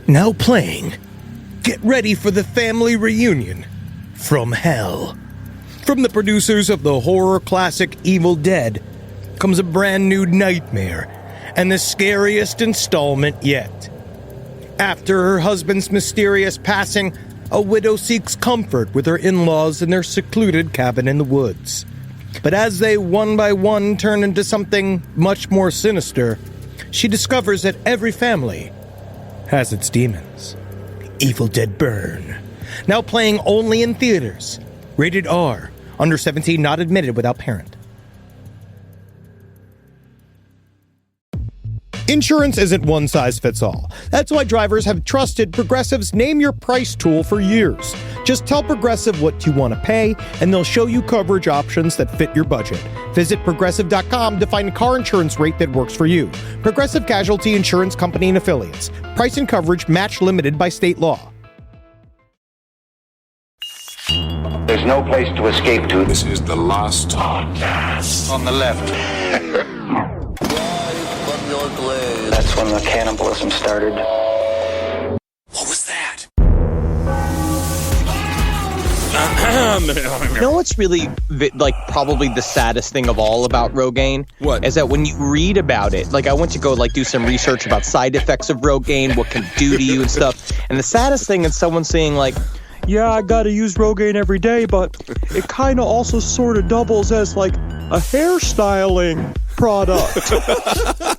Now playing. Get ready for the family reunion from hell. From the producers of the horror classic Evil Dead comes a brand new nightmare and the scariest installment yet. After her husband's mysterious passing, a widow seeks comfort with her in-laws in their secluded cabin in the woods. But as they one by one turn into something much more sinister, she discovers that every family has its demons. Evil Dead Burn. Now playing only in theaters. Rated R. Under 17, not admitted without parent. Insurance isn't one size fits all. That's why drivers have trusted Progressive's Name Your Price tool for years. Just tell Progressive what you want to pay, and they'll show you coverage options that fit your budget. Visit Progressive.com to find a car insurance rate that works for you. Progressive Casualty Insurance Company and Affiliates. Price and coverage match limited by state law. There's no place to escape to. This is the last podcast. On the left. That's when the cannibalism started. What was that? You know what's really, probably the saddest thing of all about Rogaine? What? Is that when you read about it, I went to go, do some research about side effects of Rogaine, what can it do to you and stuff. And the saddest thing is someone saying, yeah, I gotta use Rogaine every day, but it kind of also sort of doubles as, a hairstyling product.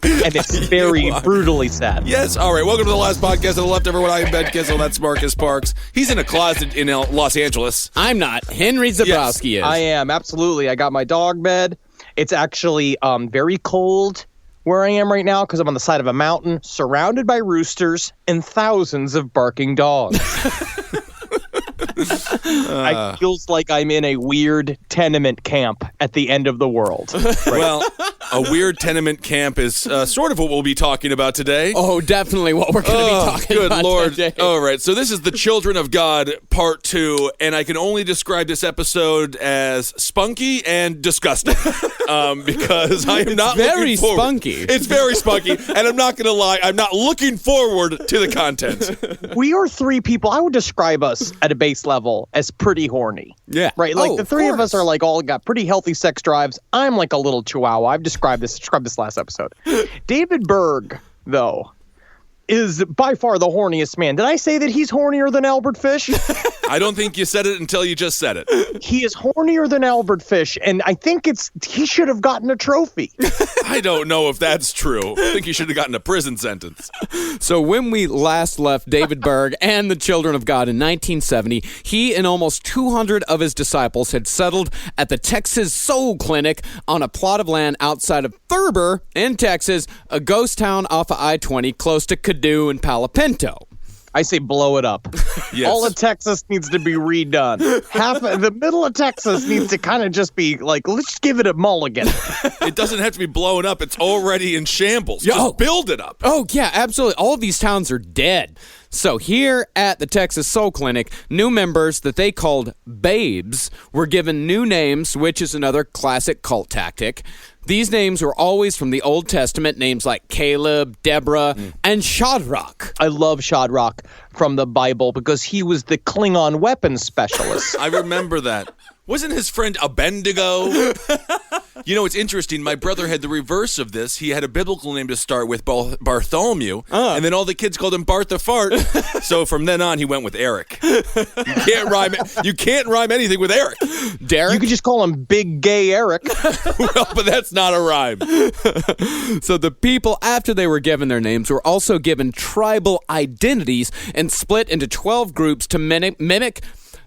And it's very brutally sad. Yes, all right. Welcome to the last podcast on the left, everyone. I am Ben Kissel. That's Marcus Parks. He's in a closet in Los Angeles. I'm not. Henry Zabrowski is. I am, absolutely. I got my dog bed. It's actually very cold where I am right now because I'm on the side of a mountain surrounded by roosters and thousands of barking dogs. I feels like I'm in a weird tenement camp at the end of the world. Right? Well, a weird tenement camp is sort of what we'll be talking about today. Oh, definitely what we're going to be talking good about Lord. today. All right, so this is The Children of God Part 2, and I can only describe this episode as spunky and disgusting because I am not very looking forward. spunky. It's very spunky, and I'm not going to lie, I'm not looking forward to the content. We are three people. I would describe us at a base level as pretty horny. Yeah. Right? The three of us are all got pretty healthy sex drives. I'm like a little chihuahua. I've described this last episode. David Berg, though, is by far the horniest man. Did I say that he's hornier than Albert Fish? I don't think you said it until you just said it. He is hornier than Albert Fish, and I think he should have gotten a trophy. I don't know if that's true. I think he should have gotten a prison sentence. So when we last left David Berg and the Children of God in 1970, he and almost 200 of his disciples had settled at the Texas Soul Clinic on a plot of land outside of Thurber in Texas, a ghost town off of I-20 close to Caddo and Palo Pinto. I say blow it up. Yes. All of Texas needs to be redone. The middle of Texas needs to kind of just be let's give it a mulligan. It doesn't have to be blown up. It's already in shambles. Just build it up. Oh, yeah, absolutely. All of these towns are dead. So here at the Texas Soul Clinic, new members that they called babes were given new names, which is another classic cult tactic. These names were always from the Old Testament, names like Caleb, Deborah, and Shadrach. I love Shadrach from the Bible because he was the Klingon weapons specialist. I remember that. Wasn't his friend Abednego? You know, it's interesting. My brother had the reverse of this. He had a biblical name to start with, Bartholomew, and then all the kids called him Bart the Fart. So from then on, he went with Eric. You can't rhyme anything with Eric. Derek? You could just call him Big Gay Eric. Well, but that's not a rhyme. So the people, after they were given their names, were also given tribal identities and split into 12 groups to mimic.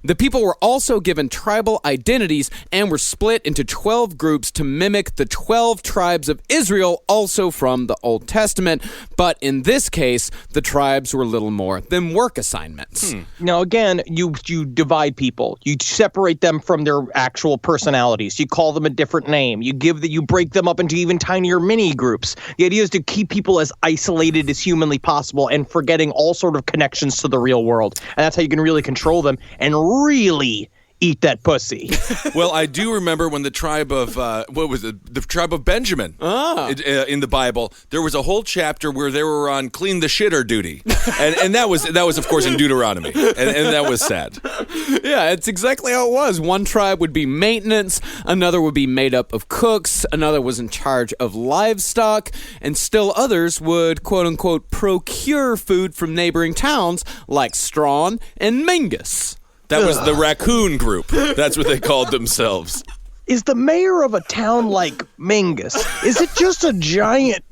The people were also given tribal identities and were split into 12 groups to mimic the 12 tribes of Israel, also from the Old Testament. But in this case, the tribes were little more than work assignments. Now, again, you divide people. You separate them from their actual personalities. You call them a different name. You break them up into even tinier mini groups. The idea is to keep people as isolated as humanly possible and forgetting all sort of connections to the real world. And that's how you can really control them and really eat that pussy. Well, I do remember when the tribe of the tribe of Benjamin in the Bible, there was a whole chapter where they were on clean the shitter duty, and that was of course in Deuteronomy, and that was sad. Yeah, it's exactly how it was. One tribe would be maintenance, another would be made up of cooks, another was in charge of livestock, and still others would quote unquote procure food from neighboring towns like Strawn and Mingus. That was the raccoon group. That's what they called themselves. Is the mayor of a town like Mingus, is it just a giant,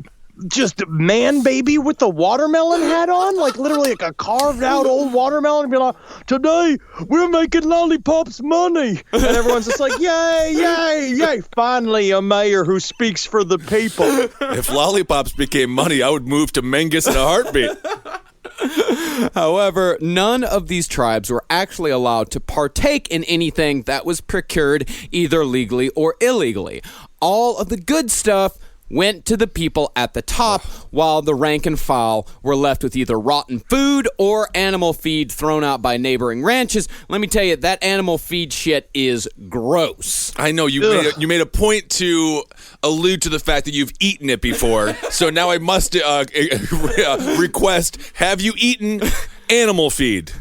just man baby with the watermelon hat on? Like literally like a carved out old watermelon and be like, today we're making lollipops money. And everyone's just like, yay, yay, yay. Finally a mayor who speaks for the people. If lollipops became money, I would move to Mingus in a heartbeat. However, none of these tribes were actually allowed to partake in anything that was procured either legally or illegally. All of the good stuff went to the people at the top, while the rank and file were left with either rotten food or animal feed thrown out by neighboring ranches. Let me tell you, that animal feed shit is gross. I know you made a point to allude to the fact that you've eaten it before, so now I must request: have you eaten animal feed?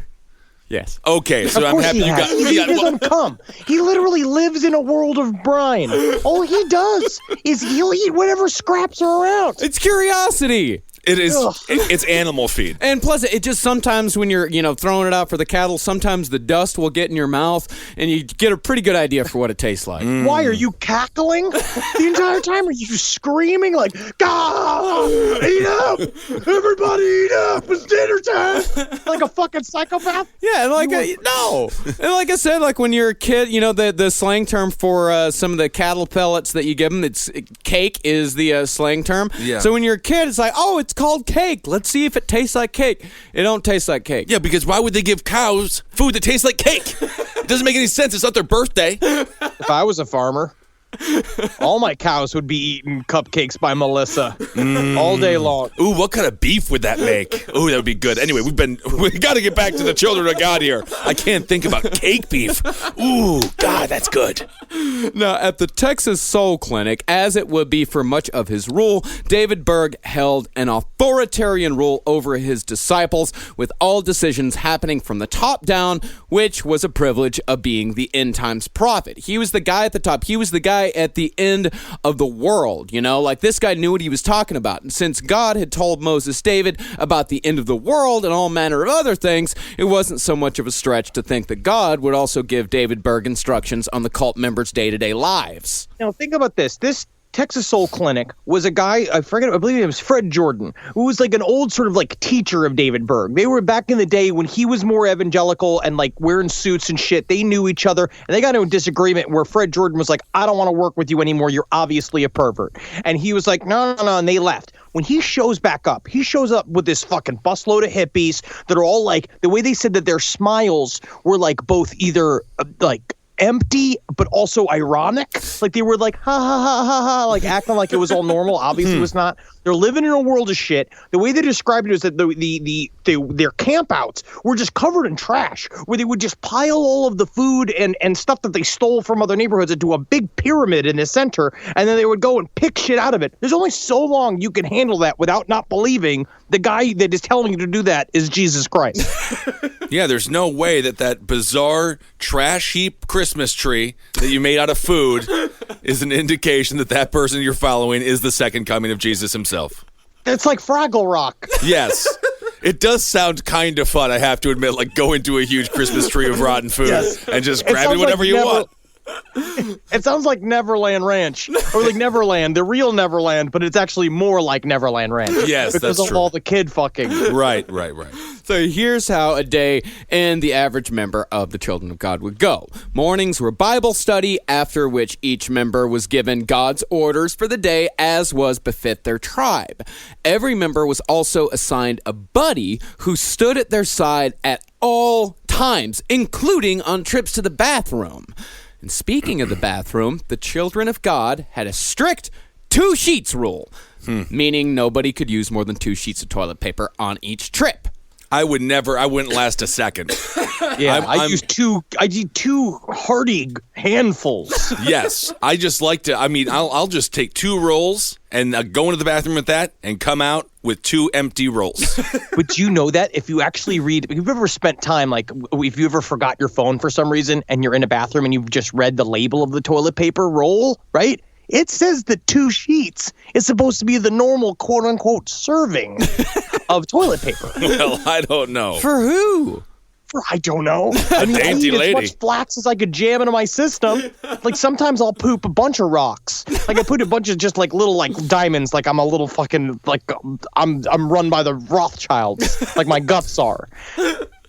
Yes. Okay, so I'm happy you got. He doesn't come. He literally lives in a world of brine. All he does is he'll eat whatever scraps are around. It's curiosity. It is. It's animal feed. And plus, it just sometimes when you're, throwing it out for the cattle, sometimes the dust will get in your mouth, and you get a pretty good idea for what it tastes like. Why are you cackling the entire time? Are you screaming like, "Gah! Eat up! Everybody eat up! It's dinner time!" Like a fucking psychopath? Yeah, and no. And like I said, like when you're a kid, the slang term for some of the cattle pellets that you give them, cake is the slang term. Yeah. So when you're a kid, it's like, oh, it's called cake. Let's see if it tastes like cake. It don't taste like cake. Yeah, because why would they give cows food that tastes like cake? It doesn't make any sense. It's not their birthday. If I was a farmer, all my cows would be eating cupcakes by Melissa all day long. Ooh, what kind of beef would that make? Ooh, that would be good. Anyway, we got to get back to the children of God here. I can't think about cake beef. Ooh, God, that's good. Now, at the Texas Soul Clinic, as it would be for much of his rule, David Berg held an authoritarian rule over his disciples, with all decisions happening from the top down, which was a privilege of being the end times prophet. He was the guy at the top. He was the guy at the end of the world, like this guy knew what he was talking about. And since God had told Moses David about the end of the world and all manner of other things, it wasn't so much of a stretch to think that God would also give David Berg instructions on the cult members' day-to-day lives. Now think about this. This Texas Soul Clinic was a guy, I believe it was Fred Jordan, who was like an old sort of like teacher of David Berg. They were back in the day when he was more evangelical and like wearing suits and shit. They knew each other, and they got into a disagreement where Fred Jordan was like, I don't want to work with you anymore. You're obviously a pervert. And he was like, no, and they left. When he shows back up, he shows up with this fucking busload of hippies that are all like, the way they said that their smiles were like both either like empty but also ironic, like they were like ha ha ha ha ha, like acting like it was all normal. Obviously it was not. They're living in a world of shit. The way they described it is that their campouts were just covered in trash, where they would just pile all of the food and stuff that they stole from other neighborhoods into a big pyramid in the center, and then they would go and pick shit out of it. There's only so long you can handle that without not believing the guy that is telling you to do that is Jesus Christ. Yeah, there's no way that bizarre trash heap Christmas tree that you made out of food is an indication that person you're following is the second coming of Jesus himself. It's like Fraggle Rock. Yes. It does sound kind of fun, I have to admit, like go into a huge Christmas tree of rotten food and just grabbing whatever you want. It sounds like Neverland Ranch, or like Neverland, the real Neverland, but it's actually more like Neverland Ranch. Yes, because that's of true. all the kid fucking. Right. So here's how a day in the average member of the Children of God would go. Mornings were Bible study, after which each member was given God's orders for the day as was befit their tribe. Every member was also assigned a buddy who stood at their side at all times, including on trips to the bathroom. And speaking of the bathroom, the Children of God had a strict 2 sheets rule, meaning nobody could use more than 2 sheets of toilet paper on each trip. I wouldn't last a second. Yeah, I use two hearty handfuls. Yes, I just like to. I mean, I'll just take 2 rolls and go into the bathroom with that and come out with 2 empty rolls. But do you know that if you actually read, if you've ever spent time, like if you ever forgot your phone for some reason and you're in a bathroom and you've just read the label of the toilet paper roll, right? It says that 2 sheets is supposed to be the normal quote unquote serving of toilet paper. Well, I don't know. For who? I don't know. I mean, I eat as much flax as I could jam into my system. Like, sometimes I'll poop a bunch of rocks. Like, I put a bunch of just, like, little, like, diamonds. Like, I'm a little fucking, like, I'm run by the Rothschilds. Like, my guts are.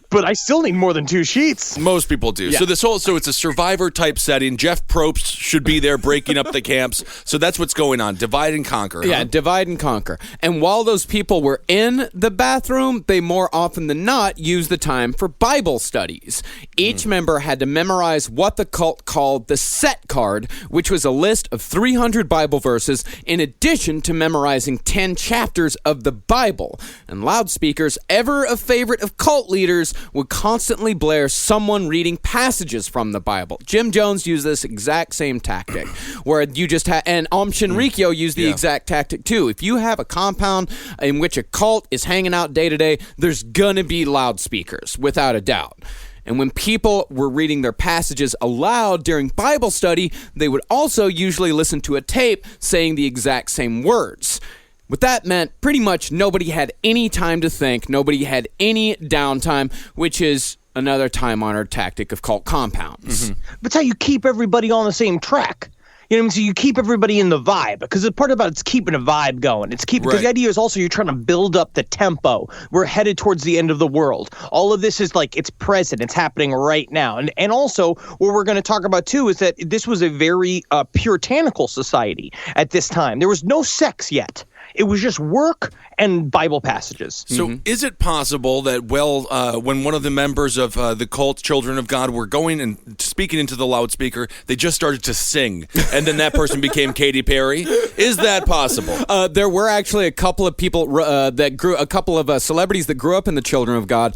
But I still need more than 2 sheets. Most people do. Yeah. So it's a Survivor type setting. Jeff Probst should be there breaking up the camps. So that's what's going on. Divide and conquer. Yeah, huh? divide and conquer. And while those people were in the bathroom, they more often than not used the time for Bible studies. Each member had to memorize what the cult called the set card, which was a list of 300 Bible verses in addition to memorizing 10 chapters of the Bible. And loudspeakers, ever a favorite of cult leaders, would constantly blare someone reading passages from the Bible. Jim Jones used this exact same tactic, where you just had, and Shinrikyo used the exact tactic too. If you have a compound in which a cult is hanging out day to day, there's gonna be loudspeakers, without a doubt. And when people were reading their passages aloud during Bible study, they would also usually listen to a tape saying the exact same words. What that meant, pretty much nobody had any time to think, nobody had any downtime, which is another time-honored tactic of cult compounds. Mm-hmm. That's how you keep everybody on the same track. You know what I mean? So you keep everybody in the vibe, because the part about it's keeping a vibe going. It's keeping, because the idea is also you're trying to build up the tempo. We're headed towards the end of the world. All of this is like, it's present. It's happening right now. And also what we're going to talk about too is that this was a very puritanical society at this time. There was no sex yet. It was just work and Bible passages. So is it possible that, when one of the members of the cult Children of God were going and speaking into the loudspeaker, they just started to sing, and then that person became Katy Perry? Is that possible? There were actually a couple of people a couple of celebrities that grew up in the Children of God.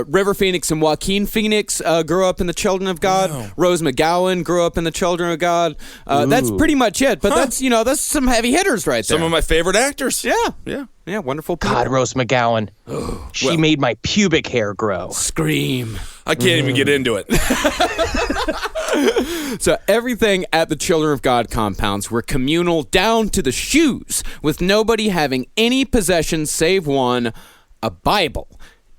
River Phoenix and Joaquin Phoenix grew up in the Children of God. Wow. Rose McGowan grew up in the Children of God. That's pretty much it. But that's some heavy hitters right there. Some of my favorite actors. Yeah, wonderful people. God, Rose McGowan. She made my pubic hair grow. Scream. I can't even get into it. So everything at the Children of God compounds were communal down to the shoes, with nobody having any possessions save one, a Bible.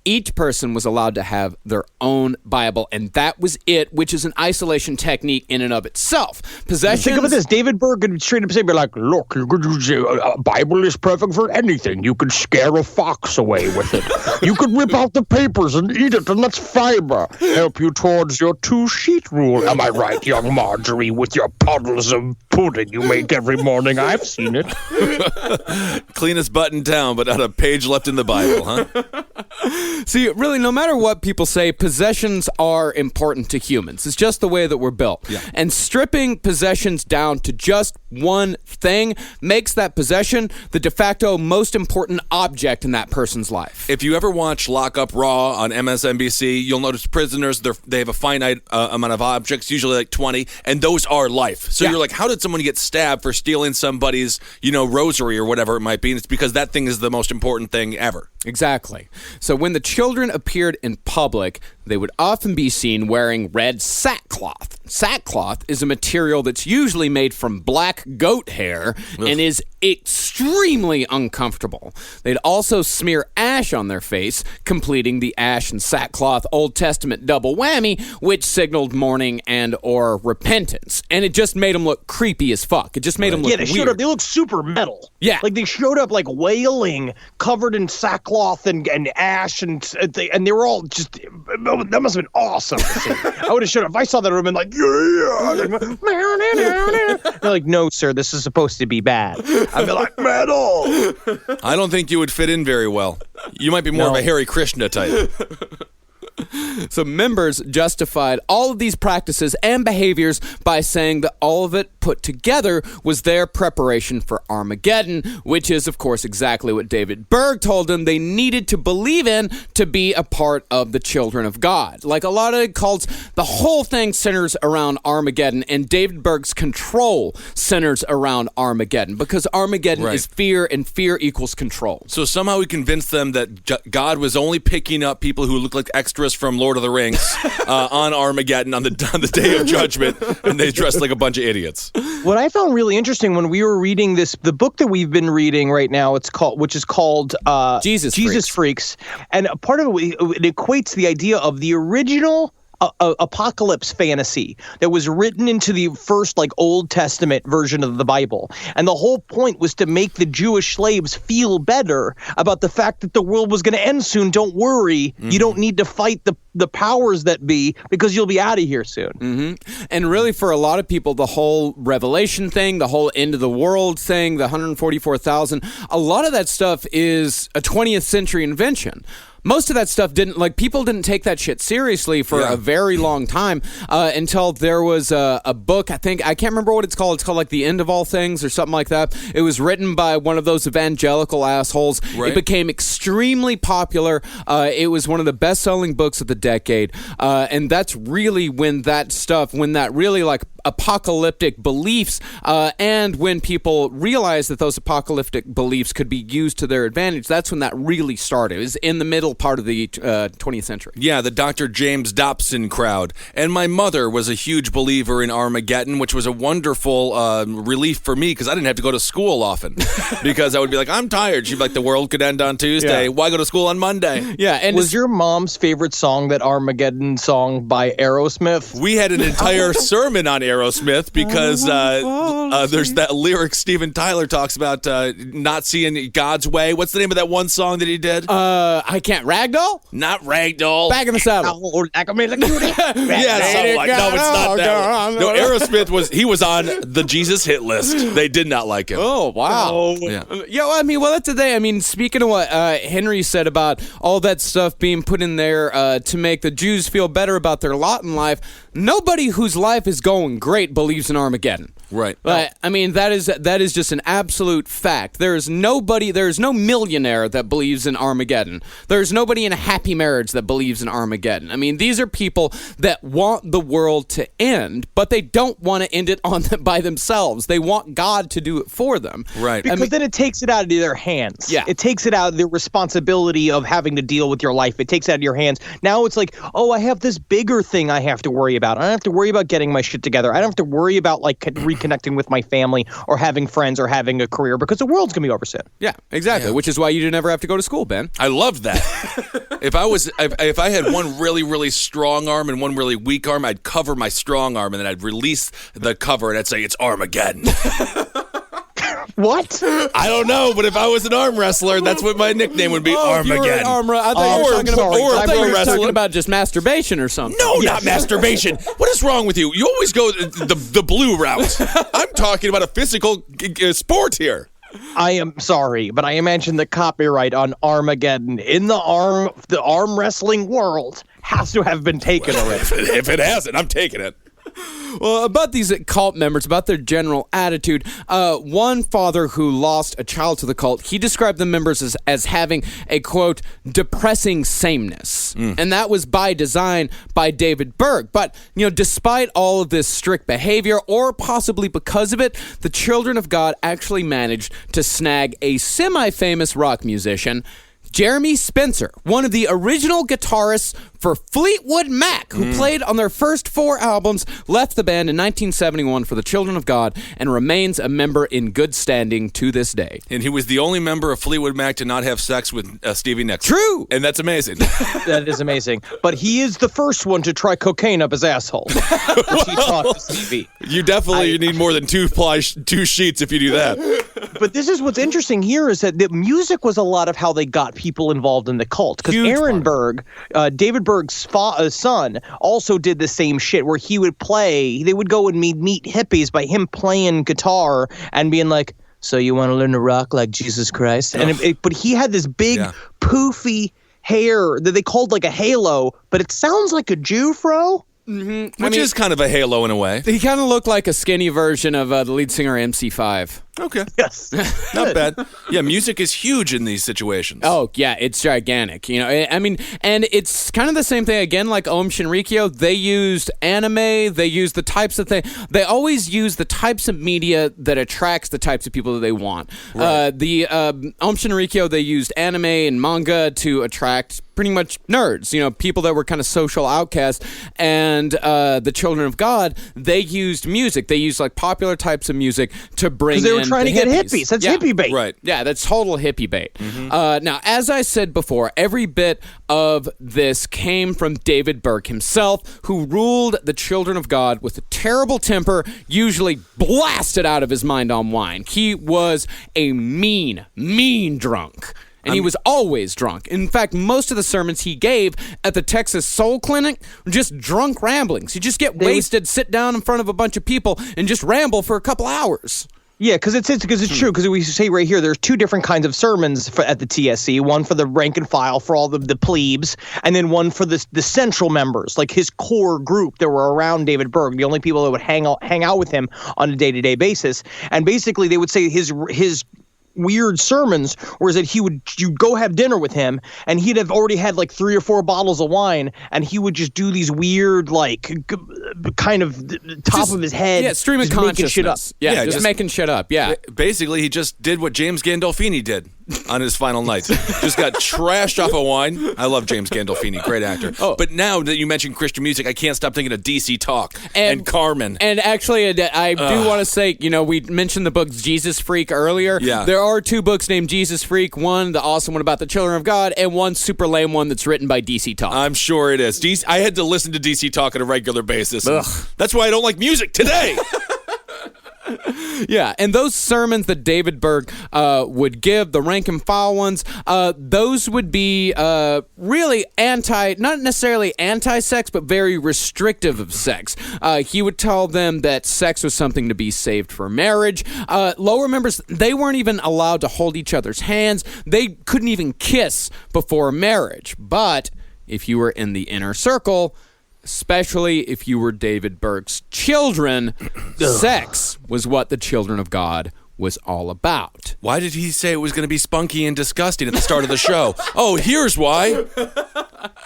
Each person was allowed to have their own Bible, and that was it, which is an isolation technique in and of itself. Possessions... Think about this. David Berg could straight up say, like, look, you could use a Bible is perfect for anything. You could scare a fox away with it. You could rip out the papers and eat it, and that's fiber. Help you towards your 2-sheet rule. Am I right, young Marjorie, with your puddles of pudding you make every morning? I've seen it. Cleanest butt in town, but not a page left in the Bible, huh? See, really, no matter what people say, possessions are important to humans. It's just the way that we're built. Yeah. And stripping possessions down to just one thing makes that possession the de facto most important object in that person's life. If you ever watch Lock Up Raw on MSNBC, you'll notice prisoners, they have a finite amount of objects, usually like 20, and those are life. So you're like, how did someone get stabbed for stealing somebody's, rosary or whatever it might be? And it's because that thing is the most important thing ever. Exactly. So when the children appeared in public, they would often be seen wearing red sackcloth. Sackcloth is a material that's usually made from black goat hair and is extremely uncomfortable. They'd also smear ash on their face, completing the ash and sackcloth Old Testament double whammy, which signaled mourning and or repentance. And it just made them look creepy as fuck. It just made them look they weird. showed up. They looked super metal. Yeah. Like they showed up like wailing, covered in sackcloth and ash, and they were all just, that must have been awesome to see. I would have showed up. If I saw that, I would have been like, yeah. They're like, no, sir, this is supposed to be bad. I'd be like, metal. I don't think you would fit in very well. You might be more of a Hare Krishna type. So members justified all of these practices and behaviors by saying that all of it put together was their preparation for Armageddon, which is, of course, exactly what David Berg told them they needed to believe in to be a part of the children of God. Like a lot of cults, the whole thing centers around Armageddon, and David Berg's control centers around Armageddon, because Armageddon is fear, and fear equals control. So somehow we convinced them that God was only picking up people who look like extras from Lord of the Rings on Armageddon on the Day of Judgment, and they dressed like a bunch of idiots. What I found really interesting when we were reading the book that we've been reading right now, which is called Jesus Freaks, and a part of it equates the idea of the original apocalypse fantasy that was written into the first Old Testament version of the Bible. And the whole point was to make the Jewish slaves feel better about the fact that the world was going to end soon. Don't worry. Mm-hmm. You don't need to fight the powers that be, because you'll be out of here soon. Mm-hmm. And really, for a lot of people, the whole Revelation thing, the whole end of the world thing, the 144,000, a lot of that stuff is a 20th century invention. Most of that stuff people didn't take that shit seriously for a very long time until there was a book, I can't remember what it's called. It's called The End of All Things or something like that. It was written by one of those evangelical assholes. Right. It became extremely popular. It was one of the best-selling books of the decade. And that's really when that really apocalyptic beliefs and when people realized that those apocalyptic beliefs could be used to their advantage, that's when that really started. It was in the middle part of the 20th century. Yeah, the Dr. James Dobson crowd. And my mother was a huge believer in Armageddon, which was a wonderful relief for me, because I didn't have to go to school often. Because I would be like, I'm tired. She'd be like, the world could end on Tuesday. Yeah. Why go to school on Monday? Yeah. And was your mom's favorite song that Armageddon song by Aerosmith? We had an entire sermon on Aerosmith because there's that lyric Steven Tyler talks about not seeing God's way. What's the name of that one song that he did? I can't. Ragdoll? Not Ragdoll. Back in the saddle. Yeah, something like, no, it's not that one. No, Aerosmith was on the Jesus hit list. They did not like him. Oh, wow. Yeah. That's the thing. Speaking of what Henry said about all that stuff being put in there to make the Jews feel better about their lot in life, nobody whose life is going great believes in Armageddon. Right. That is just an absolute fact. There is no millionaire that believes in Armageddon. There's nobody in a happy marriage that believes in Armageddon. These are people that want the world to end, but they don't want to end it by themselves. They want God to do it for them. Right. Because then it takes it out of their hands. Yeah. It takes it out of the responsibility of having to deal with your life. It takes it out of your hands. Now it's like, I have this bigger thing I have to worry about. I don't have to worry about getting my shit together. I don't have to worry about reconnecting with my family or having friends or having a career, because the world's going to be over soon. Yeah, exactly. Yeah. Which is why you didn't ever have to go to school, Ben. I loved that. If I had one really, really strong arm and one really weak arm, I'd cover my strong arm and then I'd release the cover and I'd say it's Armageddon. What? I don't know, but if I was an arm wrestler, that's what my nickname would be, Armageddon. I thought you were talking about just masturbation or something. No, not masturbation. What is wrong with you? You always go the blue route. I'm talking about a physical sport here. I am sorry, but I imagine the copyright on Armageddon in the arm wrestling world has to have been taken already. If it hasn't, I'm taking it. Well, about these cult members, about their general attitude, one father who lost a child to the cult, he described the members as having a, quote, depressing sameness. And that was by design by David Berg. But, despite all of this strict behavior, or possibly because of it, the children of God actually managed to snag a semi-famous rock musician, Jeremy Spencer, one of the original guitarists for Fleetwood Mac, who played on their first 4 albums, left the band in 1971 for the Children of God, and remains a member in good standing to this day. And he was the only member of Fleetwood Mac to not have sex with Stevie Nicks. True! And that's amazing. That is amazing. But he is the first one to try cocaine up his asshole. Which he taught to Stevie. You definitely need more than 2 sheets if you do that. But this is what's interesting here is that the music was a lot of how they got people involved in the cult. Because Aaron Berg, David Berg's son, also did the same shit where he would play. They would go and meet hippies by him playing guitar and being like, so you want to learn to rock like Jesus Christ? And but he had this big, poofy hair that they called like a halo, but it sounds like a Jufro. Which is kind of a halo in a way. He kind of looked like a skinny version of the lead singer MC5. Okay. Yes. Not bad. Yeah, music is huge in these situations. Oh, yeah, it's gigantic. You know, I mean, and it's kind of the same thing again, like Om Shinrikyo. They used anime. They used the types of thing. They always use the types of media that attracts the types of people that they want. Right. Om Shinrikyo, they used anime and manga to attract pretty much nerds, you know, people that were kind of social outcasts. And the Children of God, they used music. They used like popular types of music to bring in. They were trying to get hippies. That's hippie bait. Right. Yeah, that's total hippie bait. Now, as I said before, every bit of this came from David Berg himself, who ruled the Children of God with a terrible temper, usually blasted out of his mind on wine. He was a mean drunk. And he was always drunk. In fact, most of the sermons he gave at the Texas Soul Clinic were just drunk ramblings. You just get wasted, sit down in front of a bunch of people, and just ramble for a couple hours. Yeah, because it's true. Because we say right here, there's two different kinds of sermons at the TSC. One for the rank and file, for all the plebes, and then one for the central members, like his core group that were around David Berg, the only people that would hang out with him on a day-to-day basis. And basically, they would say his weird sermons was that you'd go have dinner with him and he'd have already had like 3 or 4 bottles of wine and he would just do these weird like kind of top of his head stream of consciousness shit up. Just making shit up. Basically he just did what James Gandolfini did on his final night. Just got trashed off of wine. I love James Gandolfini, great actor. But now that you mentioned Christian music, I can't stop thinking of DC Talk and Carmen. And actually, I do want to say, you know, we mentioned the book Jesus Freak earlier. Yeah. There are 2 books named Jesus Freak. One, the awesome one about the Children of God, and one super lame one that's written by DC Talk. I'm sure it is. I had to listen to DC Talk on a regular basis. That's why I don't like music today. Yeah, and those sermons that David Berg would give, the rank and file ones, those would be really not necessarily anti-sex, but very restrictive of sex. He would tell them that sex was something to be saved for marriage. Lower members, they weren't even allowed to hold each other's hands. They couldn't even kiss before marriage. But if you were in the inner circle, especially if you were David Berg's children, sex was what the Children of God was all about. Why did he say it was going to be spunky and disgusting at the start of the show? Oh, here's why.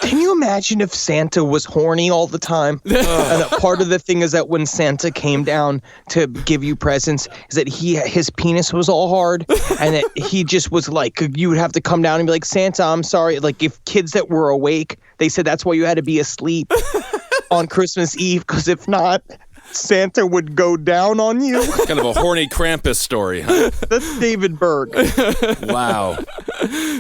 Can you imagine if Santa was horny all the time? And that part of the thing is that when Santa came down to give you presents, is that his penis was all hard, and that he just was like, you would have to come down and be like, Santa, I'm sorry. Like if kids that were awake, they said that's why you had to be asleep on Christmas Eve, because if not, Santa would go down on you. Kind of a horny Krampus story, huh? That's David Berg. Wow.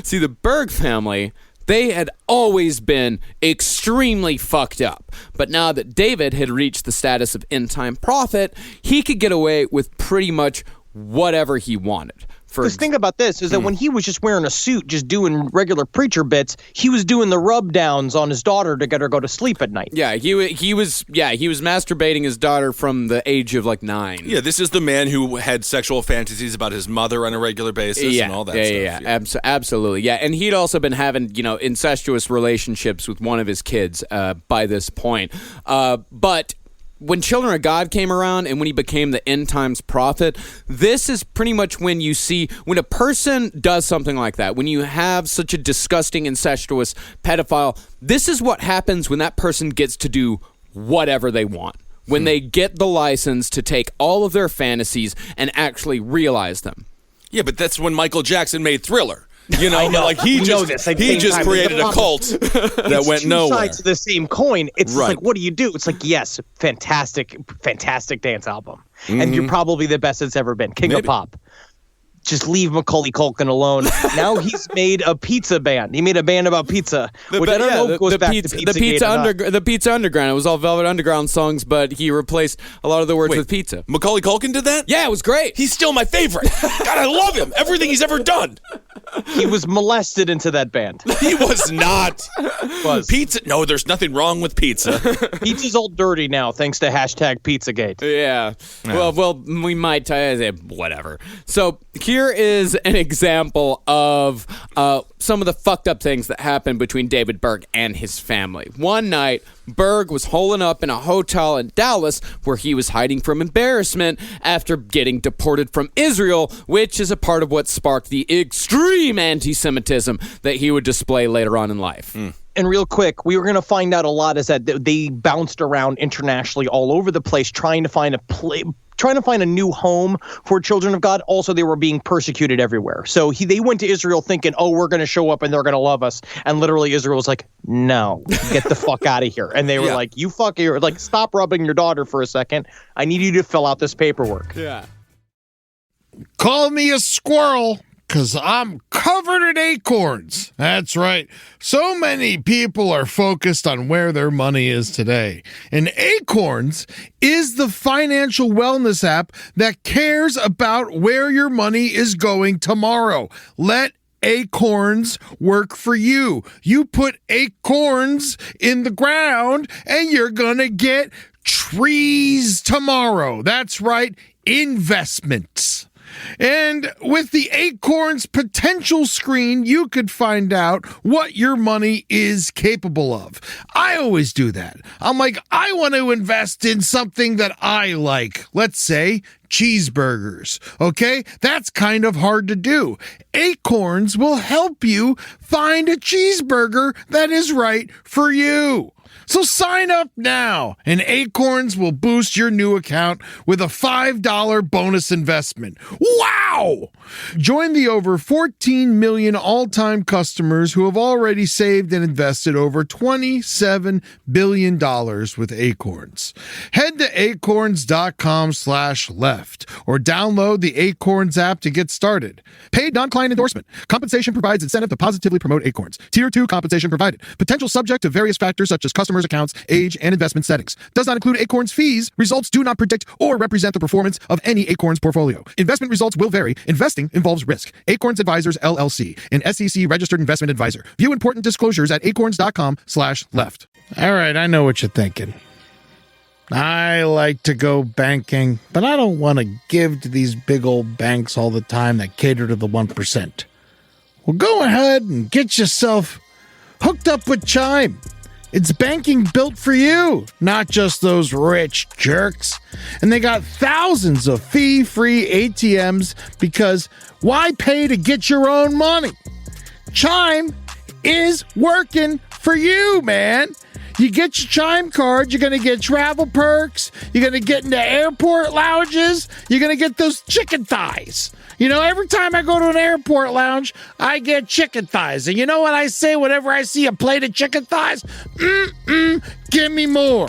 See, the Berg family, they had always been extremely fucked up. But now that David had reached the status of end-time prophet, he could get away with pretty much whatever he wanted. Because think about this, is that when he was just wearing a suit, just doing regular preacher bits, he was doing the rub downs on his daughter to get her go to sleep at night. Yeah, he was masturbating his daughter from the age of like 9. Yeah, this is the man who had sexual fantasies about his mother on a regular basis and all that stuff. Yeah, absolutely. Yeah, and he'd also been having, incestuous relationships with one of his kids by this point. But when Children of God came around and when he became the end times prophet, this is pretty much when you see when a person does something like that, when you have such a disgusting incestuous pedophile, this is what happens when that person gets to do whatever they want. When they get the license to take all of their fantasies and actually realize them. Yeah, but that's when Michael Jackson made Thriller. You know, like he just created a cult that went nowhere. Two sides of the same coin. It's like, what do you do? It's like, yes, fantastic dance album, and you're probably the best it's ever been, King of Pop. Just leave Macaulay Culkin alone. Now he's made a pizza band. He made a band about pizza, which I don't know if goes back to Pizzagate. The Pizza Underground. It was all Velvet Underground songs, but he replaced a lot of the words with pizza. Macaulay Culkin did that? Yeah, it was great. He's still my favorite. God, I love him. Everything he's ever done. He was molested into that band. He was not. Was. Pizza? No, there's nothing wrong with pizza. Pizza's all dirty now, thanks to hashtag Pizzagate. Yeah. Well, we might whatever. So here is an example of some of the fucked up things that happened between David Berg and his family. One night, Berg was holing up in a hotel in Dallas where he was hiding from embarrassment after getting deported from Israel, which is a part of what sparked the extreme anti-Semitism that he would display later on in life. And real quick, we were going to find out a lot is that they bounced around internationally all over the place trying to find a new home for children of God. Also, they were being persecuted everywhere. So they went to Israel thinking, oh, we're going to show up and they're going to love us. And literally Israel was like, no, get the fuck out of here. And they were like, you fuck here. Like, stop rubbing your daughter for a second. I need you to fill out this paperwork. Yeah. Call me a squirrel, 'cause I'm covered in acorns. That's right. So many people are focused on where their money is today. And Acorns is the financial wellness app that cares about where your money is going tomorrow. Let Acorns work for you. You put acorns in the ground and you're gonna get trees tomorrow. That's right, investments. And with the Acorns potential screen, you could find out what your money is capable of. I always do that. I'm like, I want to invest in something that I like. Let's say cheeseburgers. Okay? That's kind of hard to do. Acorns will help you find a cheeseburger that is right for you. So sign up now, and Acorns will boost your new account with a $5 bonus investment. Wow! Join the over 14 million all-time customers who have already saved and invested over $27 billion with Acorns. Head to acorns.com/left or download the Acorns app to get started. Paid non-client endorsement. Compensation provides incentive to positively promote Acorns. Tier 2 compensation provided. Potential subject to various factors such as customers' accounts, age, and investment settings. Does not include Acorns fees. Results do not predict or represent the performance of any Acorns portfolio. Investment results will vary. Investing involves risk. Acorns Advisors, LLC, an SEC registered investment advisor. View important disclosures at acorns.com/left. All right, I know what you're thinking. I like to go banking, but I don't want to give to these big old banks all the time that cater to the 1%. Well, go ahead and get yourself hooked up with Chime. It's banking built for you, not just those rich jerks. And they got thousands of fee-free ATMs because why pay to get your own money? Chime is working for you, man. You get your Chime card, you're going to get travel perks, you're going to get into airport lounges, you're going to get those chicken thighs. You know, every time I go to an airport lounge, I get chicken thighs. And you know what I say whenever I see a plate of chicken thighs? Give me more.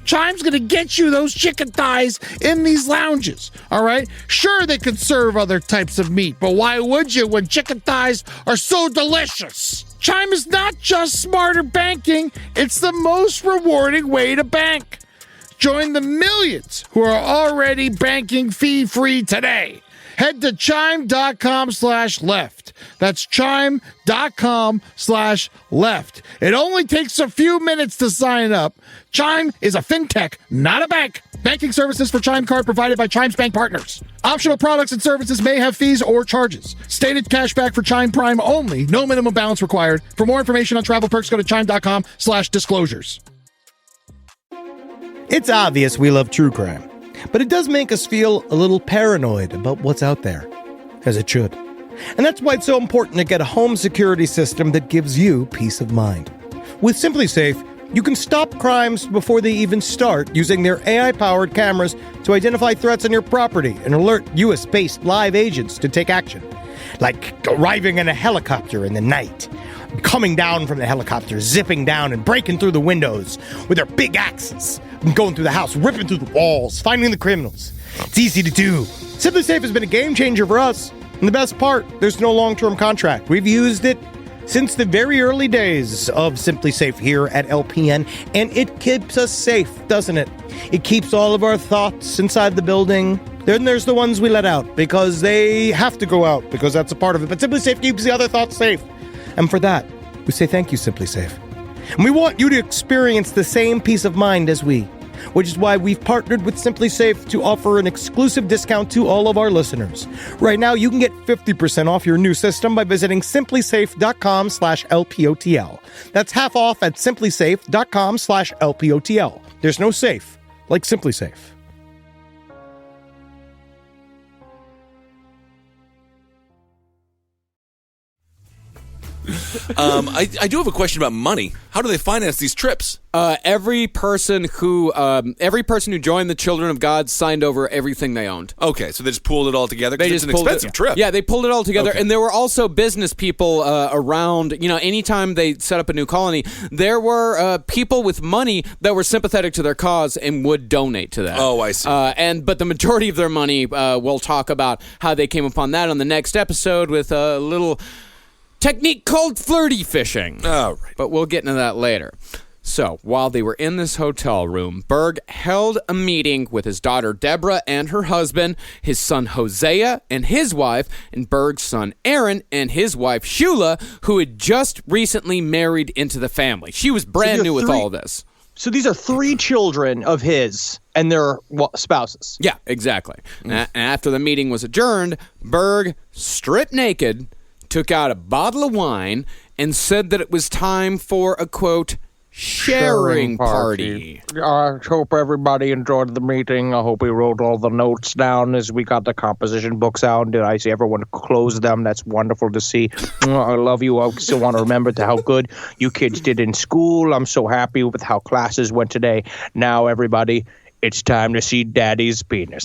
Chime's going to get you those chicken thighs in these lounges, all right? Sure, they can serve other types of meat, but why would you when chicken thighs are so delicious? Chime is not just smarter banking, it's the most rewarding way to bank. Join the millions who are already banking fee-free today. Head to chime.com/left. That's chime.com/left. It only takes a few minutes to sign up. Chime is a fintech, not a bank. Banking services for Chime Card provided by Chime's bank partners. Optional products and services may have fees or charges. Stated cashback for Chime Prime only. No minimum balance required. For more information on travel perks, go to chime.com/disclosures. It's obvious we love true crime, but it does make us feel a little paranoid about what's out there, as it should. And that's why it's so important to get a home security system that gives you peace of mind. With Simply Safe, you can stop crimes before they even start using their AI-powered cameras to identify threats on your property and alert US-based live agents to take action. Like arriving in a helicopter in the night, coming down from the helicopter, zipping down and breaking through the windows with their big axes, and going through the house, ripping through the walls, finding the criminals. It's easy to do. Simply Safe has been a game changer for us. And the best part, there's no long-term contract. We've used it since the very early days of Simply Safe here at LPN, and it keeps us safe, doesn't it? It keeps all of our thoughts inside the building. Then there's the ones we let out because they have to go out because that's a part of it. But Simply Safe keeps the other thoughts safe. And for that, we say thank you, Simply Safe. And we want you to experience the same peace of mind as we, which is why we've partnered with Simply Safe to offer an exclusive discount to all of our listeners. Right now, you can get 50% off your new system by visiting simplysafe.com/LPOTL. That's half off at simplysafe.com/LPOTL. There's no safe like Simply Safe. I do have a question about money. How do they finance these trips? Every person who joined the Children of God signed over everything they owned. Okay, so they just pulled it all together. 'Cause it's an expensive trip. Yeah, they pulled it all together, Okay. and there were also business people around. Anytime they set up a new colony, there were people with money that were sympathetic to their cause and would donate to that. Oh, I see. But the majority of their money, we'll talk about how they came upon that on the next episode with a little technique called flirty fishing. All right. But we'll get into that later. So, while they were in this hotel room, Berg held a meeting with his daughter Deborah and her husband, his son Hosea and his wife, and Berg's son Aaron and his wife Shula, who had just recently married into the family. She was brand new with all of this. So these are 3 children of his and their spouses. Yeah, exactly. And after the meeting was adjourned, Berg, stripped naked, took out a bottle of wine and said that it was time for a, quote, sharing party. I hope everybody enjoyed the meeting. I hope we wrote all the notes down as we got the composition books out. Did I see everyone close them? That's wonderful to see. I love you. I still want to remember how good you kids did in school. I'm so happy with how classes went today. Now, everybody, it's time to see Daddy's penis.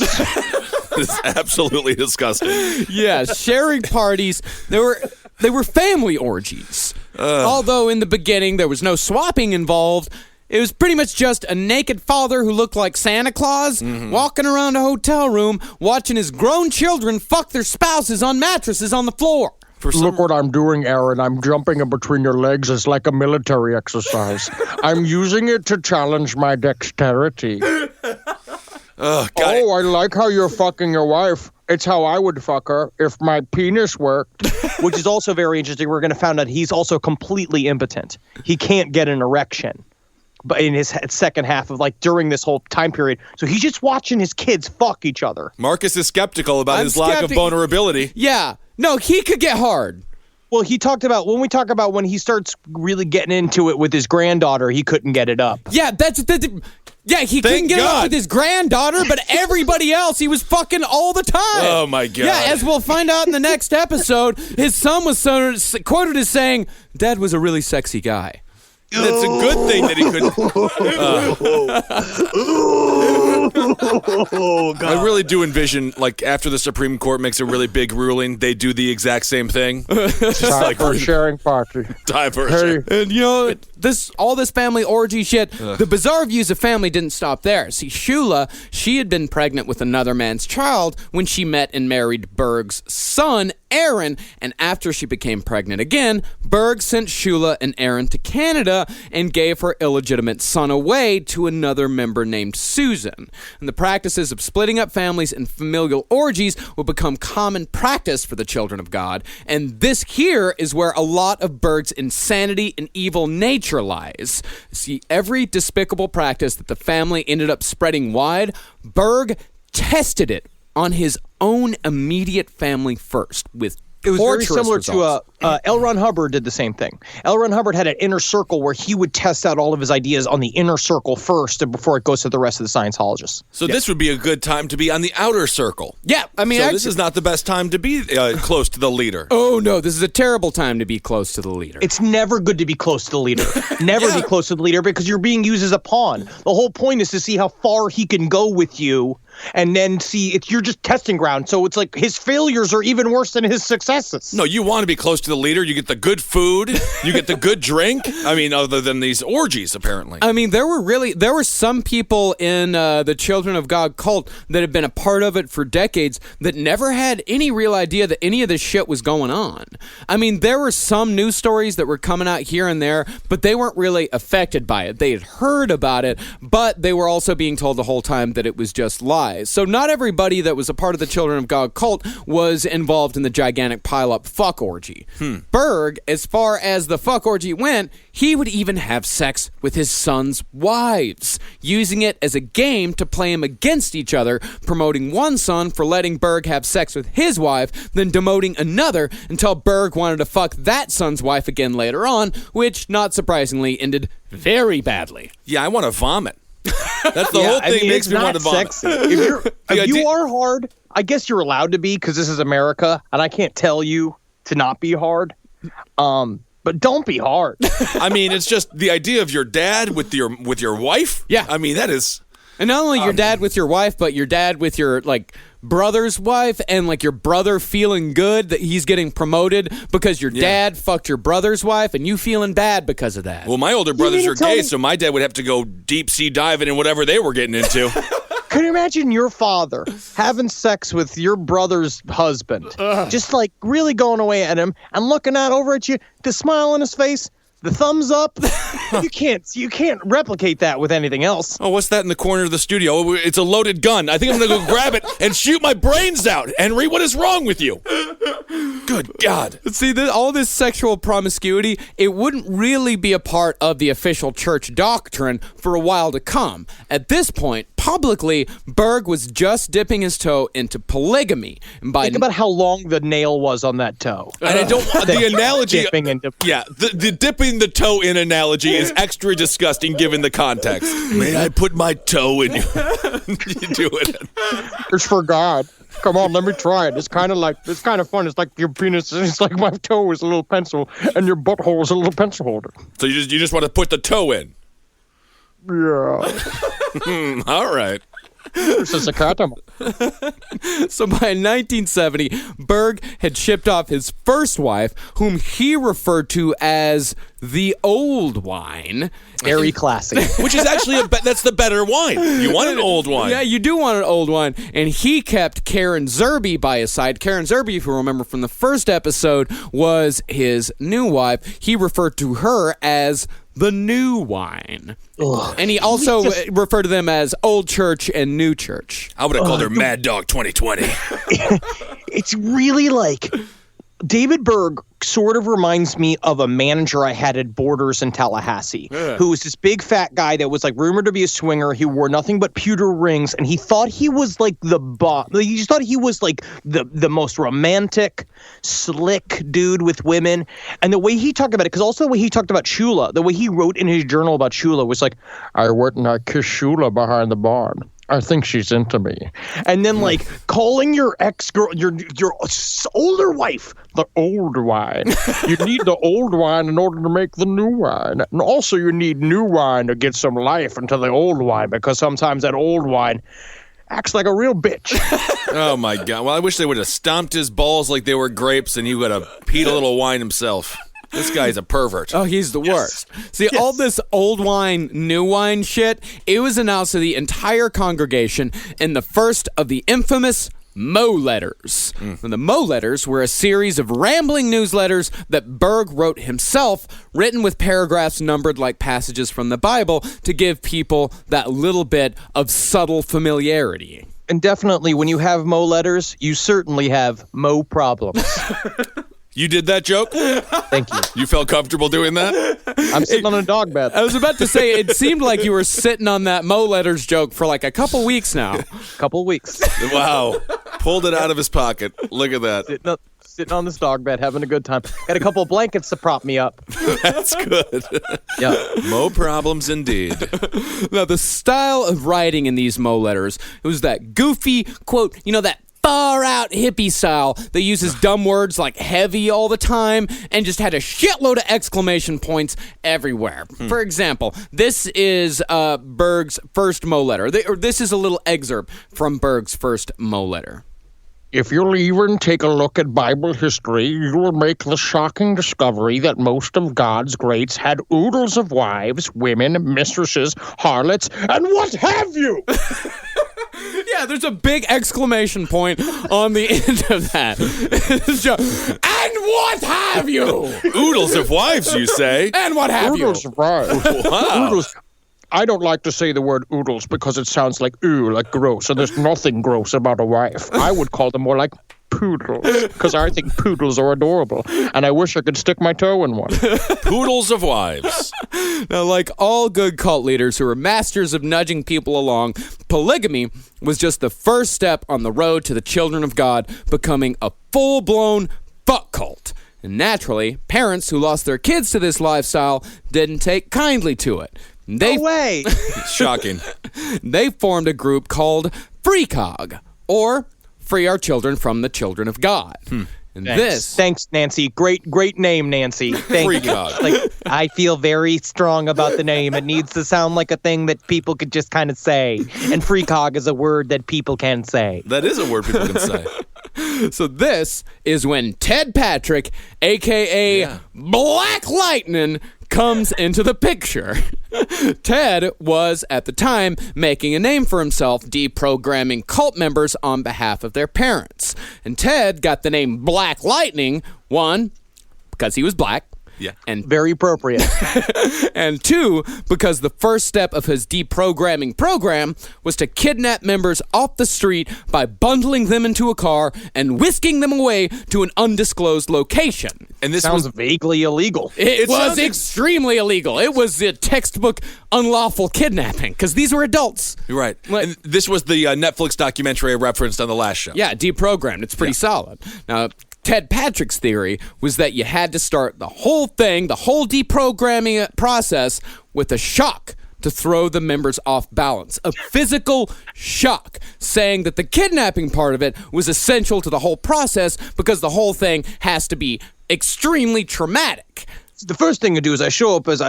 This is absolutely disgusting. Yeah, sharing parties. They were family orgies. Although in the beginning there was no swapping involved, it was pretty much just a naked father who looked like Santa Claus walking around a hotel room watching his grown children fuck their spouses on mattresses on the floor. Look what I'm doing, Aaron. I'm jumping in between your legs. It's like a military exercise. I'm using it to challenge my dexterity. God. Oh, I like how you're fucking your wife. It's how I would fuck her if my penis worked. Which is also very interesting. We're going to find out he's also completely impotent. He can't get an erection. But in his second half of during this whole time period. So he's just watching his kids fuck each other. Marcus is skeptical about his lack of vulnerability. Yeah. No, he could get hard. Well, when we talk about when he starts really getting into it with his granddaughter, he couldn't get it up. Yeah, he couldn't get up with his granddaughter, but everybody else he was fucking all the time. Oh, my God. Yeah, as we'll find out in the next episode, his son was quoted as saying, "Dad was a really sexy guy." That's a good thing that he couldn't. I really do envision, after the Supreme Court makes a really big ruling, they do the exact same thing. Just time for a sharing party. Time for a Hey. And all this family orgy shit, the bizarre views of family didn't stop there. See, Shula, she had been pregnant with another man's child when she met and married Berg's son, Aaron, and after she became pregnant again, Berg sent Shula and Aaron to Canada and gave her illegitimate son away to another member named Susan. And the practices of splitting up families and familial orgies will become common practice for the Children of God, and this here is where a lot of Berg's insanity and evil nature lies. See, every despicable practice that the family ended up spreading wide, Berg tested it on his own immediate family first with It was very torturous similar results. to L. Ron Hubbard did the same thing. L. Ron Hubbard had an inner circle where he would test out all of his ideas on the inner circle first and before it goes to the rest of the Scientologists. So this would be a good time to be on the outer circle. Yeah, I mean, So this is not the best time to be close to the leader. Oh no, this is a terrible time to be close to the leader. It's never good to be close to the leader. Never be close to the leader because you're being used as a pawn. The whole point is to see how far he can go with you and then see you're just testing ground. So it's like his failures are even worse than his successes. No, you want to be close to the leader. You get the good food. You get the good drink. I mean, other than these orgies, apparently. I mean, there were some people in the Children of God cult that had been a part of it for decades that never had any real idea that any of this shit was going on. I mean, there were some news stories that were coming out here and there, but they weren't really affected by it. They had heard about it, but they were also being told the whole time that it was just lies. lies. So not everybody that was a part of the Children of God cult was involved in the gigantic pile-up fuck orgy. Berg, as far as the fuck orgy went, he would even have sex with his son's wives, using it as a game to play them against each other, promoting one son for letting Berg have sex with his wife, then demoting another until Berg wanted to fuck that son's wife again later on, which, not surprisingly, ended very badly. Yeah, I want to vomit. That's the whole thing. Makes me want to vomit. Sexy. If you are hard, I guess you're allowed to be because this is America, and I can't tell you to not be hard. But don't be hard. I mean, it's just the idea of your dad with your wife. Yeah. I mean, that is. And not only your dad with your wife, but your dad with your, like, brother's wife, and, like, your brother feeling good that he's getting promoted because your dad fucked your brother's wife, and you feeling bad because of that. Well, my older brothers are gay, so my dad would have to go deep sea diving in whatever they were getting into. Can you imagine your father having sex with your brother's husband, just like really going away at him and looking out over at you, the smile on his face, the thumbs up? You can't replicate that with anything else. Oh, what's that in the corner of the studio? Oh, it's a loaded gun. I think I'm going to go grab it and shoot my brains out. Henry, what is wrong with you? Good God. See, all this sexual promiscuity, it wouldn't really be a part of the official church doctrine for a while to come. At this point, publicly, Berg was just dipping his toe into polygamy. And Think about how long the nail was on that toe. And I don't want the analogy. Dipping into... Yeah, the dipping the toe in analogy is extra disgusting given the context. May I put my toe in you? You do it. It's for God. Come on, let me try it. It's kind of fun. It's like your penis. It's like my toe is a little pencil, and your butthole is a little pencil holder. So you just want to put the toe in? Yeah. All right. This is a catamaran. So by 1970, Berg had shipped off his first wife, whom he referred to as the old wine. Very classy. Which is actually that's the better wine. You want an old wine. Yeah, you do want an old wine. And he kept Karen Zerby by his side. Karen Zerby, if you remember from the first episode, was his new wife. He referred to her as the new wine. Ugh. And he also referred to them as Old Church and New Church. I would have called her Mad Dog 2020. It's really like David Berg sort of reminds me of a manager I had at Borders in Tallahassee, who was this big fat guy that was like rumored to be a swinger. He wore nothing but pewter rings, and he thought he was like the boss. He just thought he was like the most romantic, slick dude with women. And the way he talked about it, because also the way he talked about Shula, the way he wrote in his journal about Shula was like, I went and I kissed Shula behind the barn. I think she's into me. And then, like, calling your ex-girl, your older wife, the old wine. You need the old wine in order to make the new wine. And also you need new wine to get some life into the old wine, because sometimes that old wine acts like a real bitch. Oh, my God. Well, I wish they would have stomped his balls like they were grapes and he would have peed a little wine himself. This guy's a pervert. Oh, he's the worst. See, all this old wine, new wine shit, it was announced to the entire congregation in the first of the infamous Mo letters. And the Mo letters were a series of rambling newsletters that Berg wrote himself, written with paragraphs numbered like passages from the Bible to give people that little bit of subtle familiarity. And definitely, when you have Mo letters, you certainly have Mo problems. You did that joke? Thank you. You felt comfortable doing that? I'm sitting on a dog bed. I was about to say, it seemed like you were sitting on that Mo letters joke for like a couple weeks now. Couple weeks. Wow. Pulled it out of his pocket. Look at that. Sitting on this dog bed, having a good time. Got a couple of blankets to prop me up. That's good. Yeah. Mo problems indeed. Now, the style of writing in these Mo letters, it was that goofy, quote, that far-out hippie style that uses dumb words like heavy all the time and just had a shitload of exclamation points everywhere. For example, this is Berg's first Mo letter. This is a little excerpt from Berg's first Mo letter. If you'll even take a look at Bible history, you will make the shocking discovery that most of God's greats had oodles of wives, women, mistresses, harlots, and what have you! Yeah, there's a big exclamation point on the end of that. And what have you? Oodles of wives, you say? And what have you? Oodles of wives. Wow. Oodles. I don't like to say the word oodles because it sounds like like gross, and there's nothing gross about a wife. I would call them more like poodles, because I think poodles are adorable, and I wish I could stick my toe in one. Poodles of wives. Now, like all good cult leaders who are masters of nudging people along, polygamy was just the first step on the road to the children of God becoming a full-blown fuck cult. And naturally, parents who lost their kids to this lifestyle didn't take kindly to it. No way. Shocking. They formed a group called FreeCog, or Free Our Children from the Children of God. And Thanks, Nancy. Great name, Nancy. Thank you. FreeCog. Like, I feel very strong about the name. It needs to sound like a thing that people could just kind of say. And FreeCog is a word that people can say. That is a word people can say. So this is when Ted Patrick, a.k.a. Black Lightning, comes into the picture. Ted was, at the time, making a name for himself, deprogramming cult members on behalf of their parents. And Ted got the name Black Lightning, one, because he was black. Yeah. And Very appropriate. and two, because the first step of his deprogramming program was to kidnap members off the street by bundling them into a car and whisking them away to an undisclosed location. And this Sounds was vaguely illegal. It was sounds extremely illegal. It was a textbook unlawful kidnapping because these were adults. right. Like- And this was the Netflix documentary I referenced on the last show. Yeah, deprogrammed. It's pretty solid. Now, Ted Patrick's theory was that you had to start the whole thing, the whole deprogramming process, with a shock to throw the members off balance. A physical shock, saying that the kidnapping part of it was essential to the whole process because the whole thing has to be extremely traumatic. The first thing I do is I show up as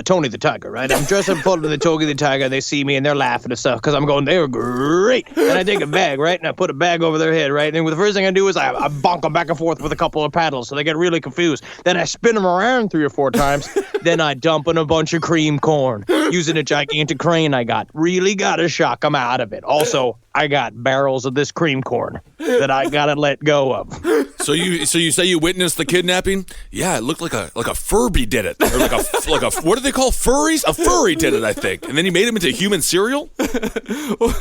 Tony the Tiger, right? I'm dressed up full of the Tony the Tiger. They see me and they're laughing and stuff because I'm going, they were great. And I take a bag, right? And I put a bag over their head, right? And the first thing I do is I bonk them back and forth with a couple of paddles so they get really confused. Then I spin them around 3 or 4 times. Then I dump in a bunch of cream corn using a gigantic crane I got. Really got to shock them out of it. Also, I got barrels of this cream corn that I got to let go of. So you say you witnessed the kidnapping? Yeah, it looked like a Furby did it, or like a what do they call furries? A furry did it, I think. And then he made him into human cereal.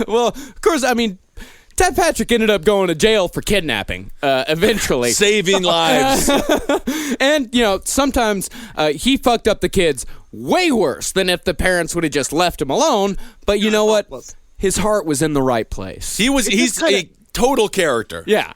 Well, of course, I mean, Ted Patrick ended up going to jail for kidnapping eventually. Saving lives. And, sometimes he fucked up the kids way worse than if the parents would have just left him alone. But you know what? His heart was in the right place. He's a total character. Yeah.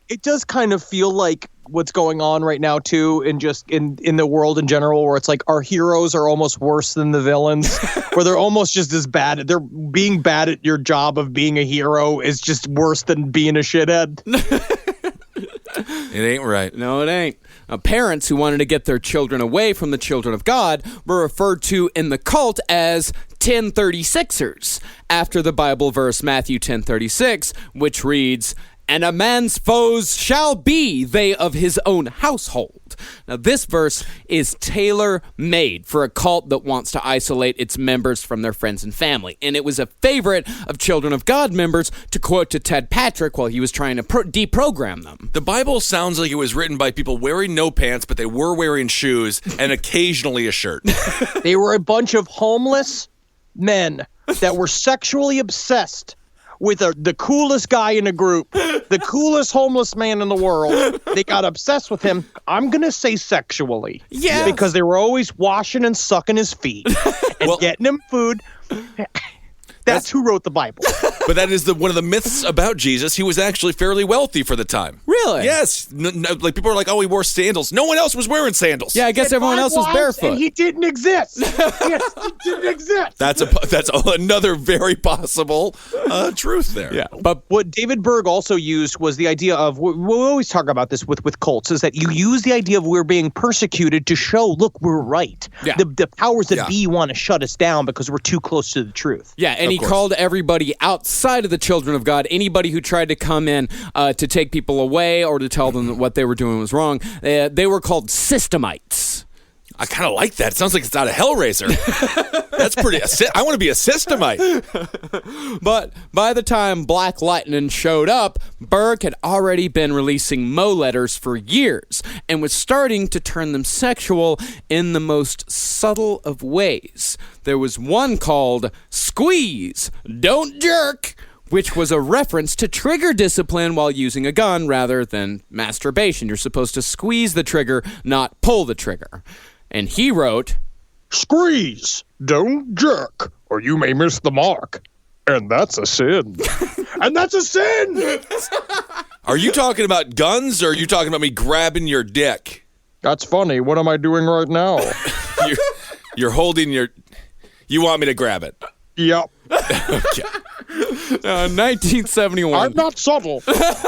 It does kind of feel like what's going on right now too, and just in the world in general, where it's like our heroes are almost worse than the villains, where they're almost just as bad. They're being bad at your job of being a hero is just worse than being a shithead. It ain't right. No, it ain't. Parents who wanted to get their children away from the children of God were referred to in the cult as 1036ers, after the Bible verse Matthew 10:36, which reads, "And a man's foes shall be they of his own household." Now, this verse is tailor-made for a cult that wants to isolate its members from their friends and family. And it was a favorite of Children of God members to quote to Ted Patrick while he was trying to deprogram them. The Bible sounds like it was written by people wearing no pants, but they were wearing shoes and occasionally a shirt. They were a bunch of homeless men that were sexually obsessed with the coolest guy in a group, the coolest homeless man in the world. They got obsessed with him. I'm going to say sexually. Yeah. Because they were always washing and sucking his feet and getting him food. That's who wrote the Bible. But that is one of the myths about Jesus. He was actually fairly wealthy for the time. Really? Yes. Like people are like, oh, he wore sandals. No one else was wearing sandals. Yeah, I guess everyone else was barefoot. And he didn't exist. Yes, he didn't exist. That's another very possible truth there. Yeah, but What David Berg also used was the idea of, we always talk about this with cults, is that you use the idea of we're being persecuted to show, look, we're right. Yeah. The powers that be want to shut us down because we're too close to the truth. yeah, and he called everybody outside of the children of God, anybody who tried to come in to take people away or to tell them that what they were doing was wrong, they were called systemites. I kind of like that. It sounds like it's out of Hellraiser. That's pretty. I want to be a systemite. But by the time Black Lightning showed up, Berg had already been releasing Mo letters for years and was starting to turn them sexual in the most subtle of ways. There was one called Squeeze, Don't Jerk, which was a reference to trigger discipline while using a gun rather than masturbation. You're supposed to squeeze the trigger, not pull the trigger. And he wrote, Squeeze, don't jerk, or you may miss the mark. And that's a sin. And that's a sin! Are you talking about guns, or are you talking about me grabbing your dick? That's funny. What am I doing right now? You're holding your... You want me to grab it? Yep. Okay. 1971. I'm not subtle.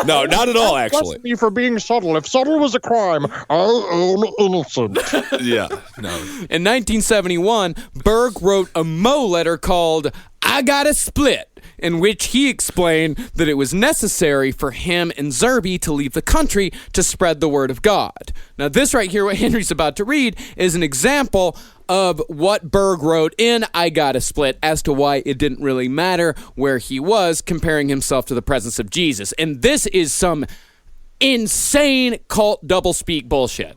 No, not at all, actually. Bless me for being subtle. If subtle was a crime, I am innocent. Yeah, no. In 1971, Berg wrote a Mo letter called I Gotta Split, in which he explained that it was necessary for him and Zerby to leave the country to spread the word of God. Now, this right here, what Henry's about to read, is an example of what Berg wrote in I Gotta Split as to why it didn't really matter where he was, comparing himself to the presence of Jesus. And this is some insane cult doublespeak bullshit.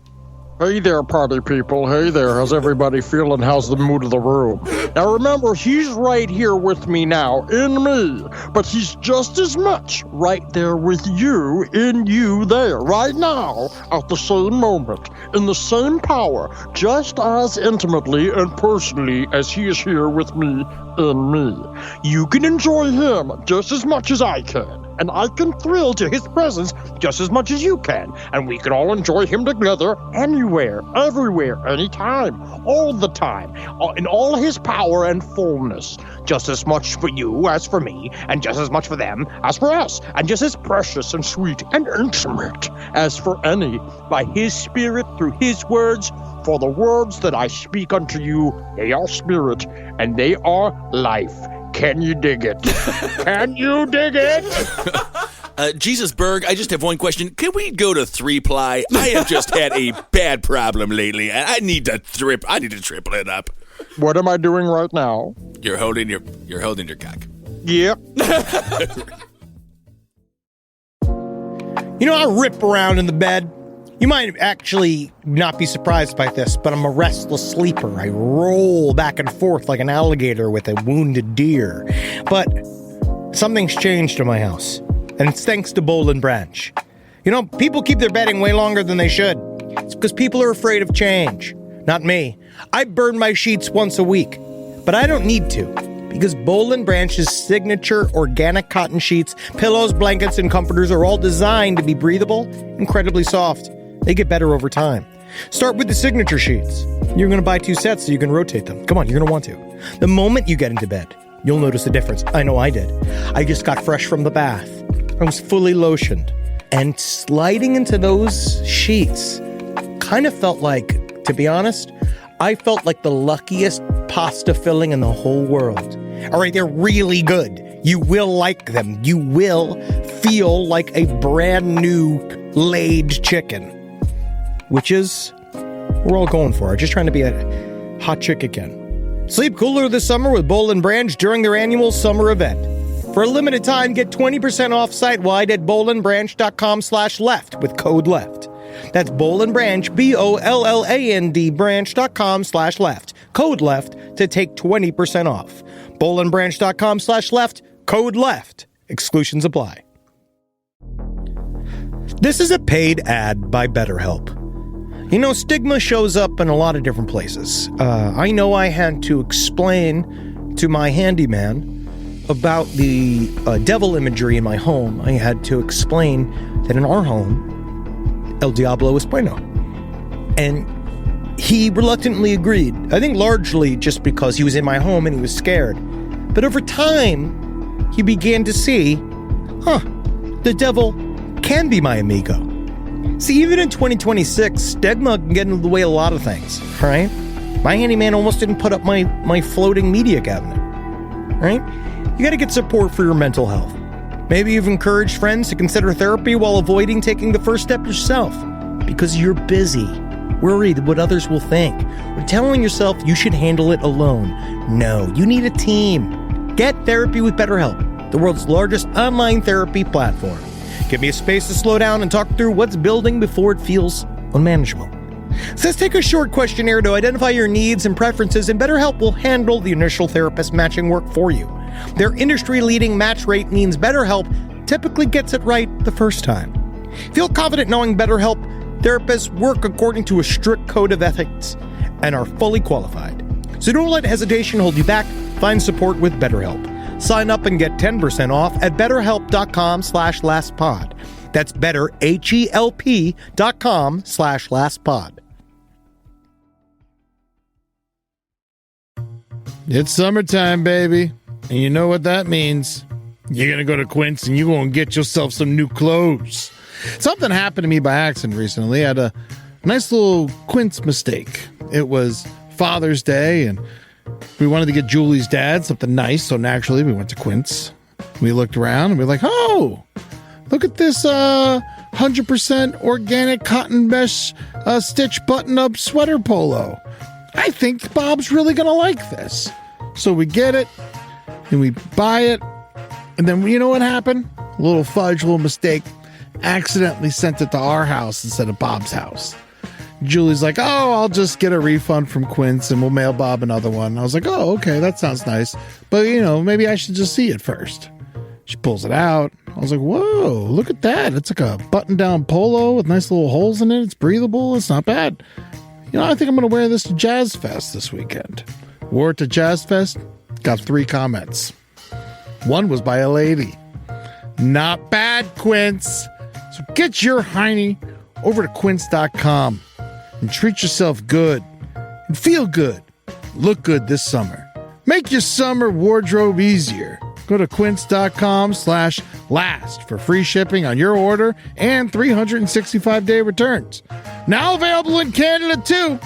Hey there, party people. Hey there. How's everybody feeling? How's the mood of the room? Now remember, he's right here with me now, in me. But he's just as much right there with you, in you there, right now, at the same moment, in the same power, just as intimately and personally as he is here with me, in me. You can enjoy him just as much as I can. And I can thrill to his presence just as much as you can. And we can all enjoy him together anywhere, everywhere, anytime, all the time, in all his power and fullness. Just as much for you as for me, and just as much for them as for us, and just as precious and sweet and intimate as for any, by his Spirit through his words. For the words that I speak unto you, they are spirit, and they are life. Can you dig it? Can you dig it? Jesus Berg, I just have one question. Can we go to 3-ply? I have just had a bad problem lately. I need to triple it up. What am I doing right now? You're holding your cock. Yep. You know, I rip around in the bed. You might actually not be surprised by this, but I'm a restless sleeper. I roll back and forth like an alligator with a wounded deer. But something's changed in my house, and it's thanks to Boll and Branch. You know, people keep their bedding way longer than they should. It's because people are afraid of change. Not me. I burn my sheets once a week, but I don't need to, because Boll and Branch's signature organic cotton sheets, pillows, blankets, and comforters are all designed to be breathable, incredibly soft. They get better over time. Start with the signature sheets. You're going to buy 2 sets so you can rotate them. Come on, you're going to want to. The moment you get into bed, you'll notice the difference. I know I did. I just got fresh from the bath. I was fully lotioned. And sliding into those sheets kind of felt like, to be honest, I felt like the luckiest pasta filling in the whole world. All right, they're really good. You will like them. You will feel like a brand new laid chicken. Which is, we're all going for. Just trying to be a hot chick again. Sleep cooler this summer with Boll and Branch during their annual summer event. For a limited time, get 20% off site-wide at bollandbranch.com/left with code LEFT. That's Boll and Branch, BOLLAND branch.com/left. Code LEFT to take 20% off. bollandbranch.com/left, code LEFT. Exclusions apply. This is a paid ad by BetterHelp. You know, stigma shows up in a lot of different places. I know I had to explain to my handyman about the devil imagery in my home. I had to explain that in our home, El Diablo es bueno. And he reluctantly agreed. I think largely just because he was in my home and he was scared. But over time, he began to see, the devil can be my amigo. See, even in 2026, stigma can get in the way of a lot of things, right? My handyman almost didn't put up my floating media cabinet, right? You gotta get support for your mental health. Maybe you've encouraged friends to consider therapy while avoiding taking the first step yourself because you're busy, worried what others will think, or telling yourself you should handle it alone. No, you need a team. Get therapy with BetterHelp, the world's largest online therapy platform. Give me a space to slow down and talk through what's building before it feels unmanageable. So let's take a short questionnaire to identify your needs and preferences, and BetterHelp will handle the initial therapist matching work for you. Their industry-leading match rate means BetterHelp typically gets it right the first time. Feel confident knowing BetterHelp therapists work according to a strict code of ethics and are fully qualified. So don't let hesitation hold you back. Find support with BetterHelp. Sign up and get 10% off at betterhelp.com/lastpod. That's betterhelp.com/lastpod. It's summertime, baby. And you know what that means. You're going to go to Quince and you're going to get yourself some new clothes. Something happened to me by accident recently. I had a nice little Quince mistake. It was Father's Day and we wanted to get Julie's dad something nice. So naturally we went to Quince. We looked around and we were like, oh, look at this 100% organic cotton mesh stitch button-up sweater polo. I think Bob's really going to like this. So we get it, and we buy it, and then you know what happened? A little fudge, a little mistake. Accidentally sent it to our house instead of Bob's house. Julie's like, oh, I'll just get a refund from Quince, and we'll mail Bob another one. I was like, oh, okay, that sounds nice. But, maybe I should just see it first. She pulls it out. I was like, whoa, look at that. It's like a button-down polo with nice little holes in it. It's breathable. It's not bad. I think I'm going to wear this to Jazz Fest this weekend. Wore it to Jazz Fest. Got 3 comments. One was by a lady. Not bad, Quince. So get your hiney over to quince.com and treat yourself good and feel good. Look good this summer. Make your summer wardrobe easier. Go to quince.com/last for free shipping on your order and 365-day returns. Now available in Canada, too.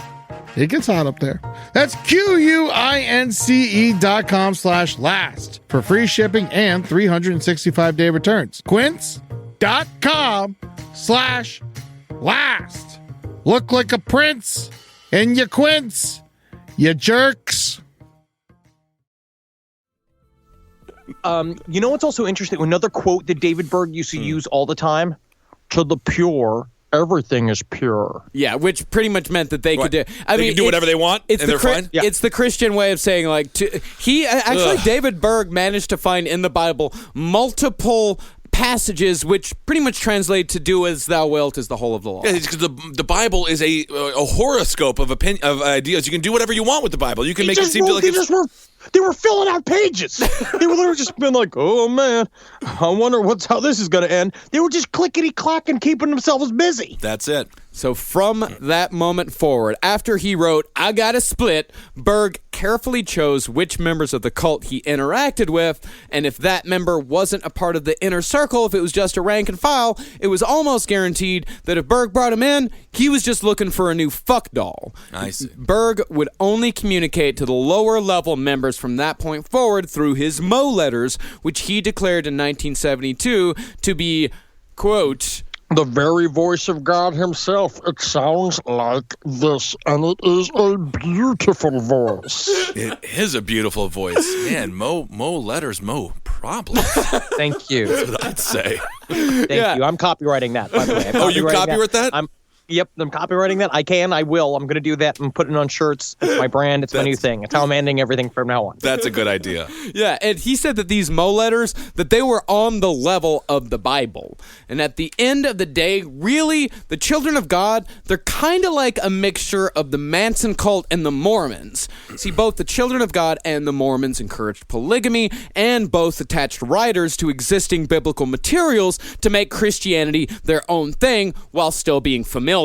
It gets hot up there. That's QUINCE.com/last for free shipping and 365-day returns. Quince.com/last. Look like a prince in your Quince, you jerks. You know what's also interesting? Another quote that David Berg used to use all the time? To the pure, everything is pure. Yeah, which pretty much meant that they could do. They can do whatever they want, and they're fine. Yeah. It's the Christian way of saying, David Berg managed to find in the Bible multiple passages which pretty much translate to "do as thou wilt" is the whole of the law. Yeah, because the Bible is a horoscope of ideas. You can do whatever you want with the Bible. You can make it seem like they were filling out pages. They were just been like, oh man, I wonder how this is going to end. They were just clickety-clacking, keeping themselves busy. That's it. So from that moment forward, after he wrote, I Gotta Split, Berg carefully chose which members of the cult he interacted with, and if that member wasn't a part of the inner circle, if it was just a rank and file, it was almost guaranteed that if Berg brought him in, he was just looking for a new fuck doll. I see. Berg would only communicate to the lower level members from that point forward through his Mo letters, which he declared in 1972 to be, quote, the very voice of God himself. It sounds like this, and it is a beautiful voice. It is a beautiful voice. Man, Mo letters, Mo problems. Thank you. That's what I'd say. Thank you. I'm copywriting that, by the way. Oh, you copyright that? Yep, I'm copywriting that. I will. I'm going to do that and put it on shirts. It's my brand. It's my new thing. It's how I'm ending everything from now on. That's a good idea. Yeah, and he said that these Mo letters, that they were on the level of the Bible. And at the end of the day, really, the children of God, they're kind of like a mixture of the Manson cult and the Mormons. See, both the children of God and the Mormons encouraged polygamy, and both attached writers to existing biblical materials to make Christianity their own thing while still being familiar.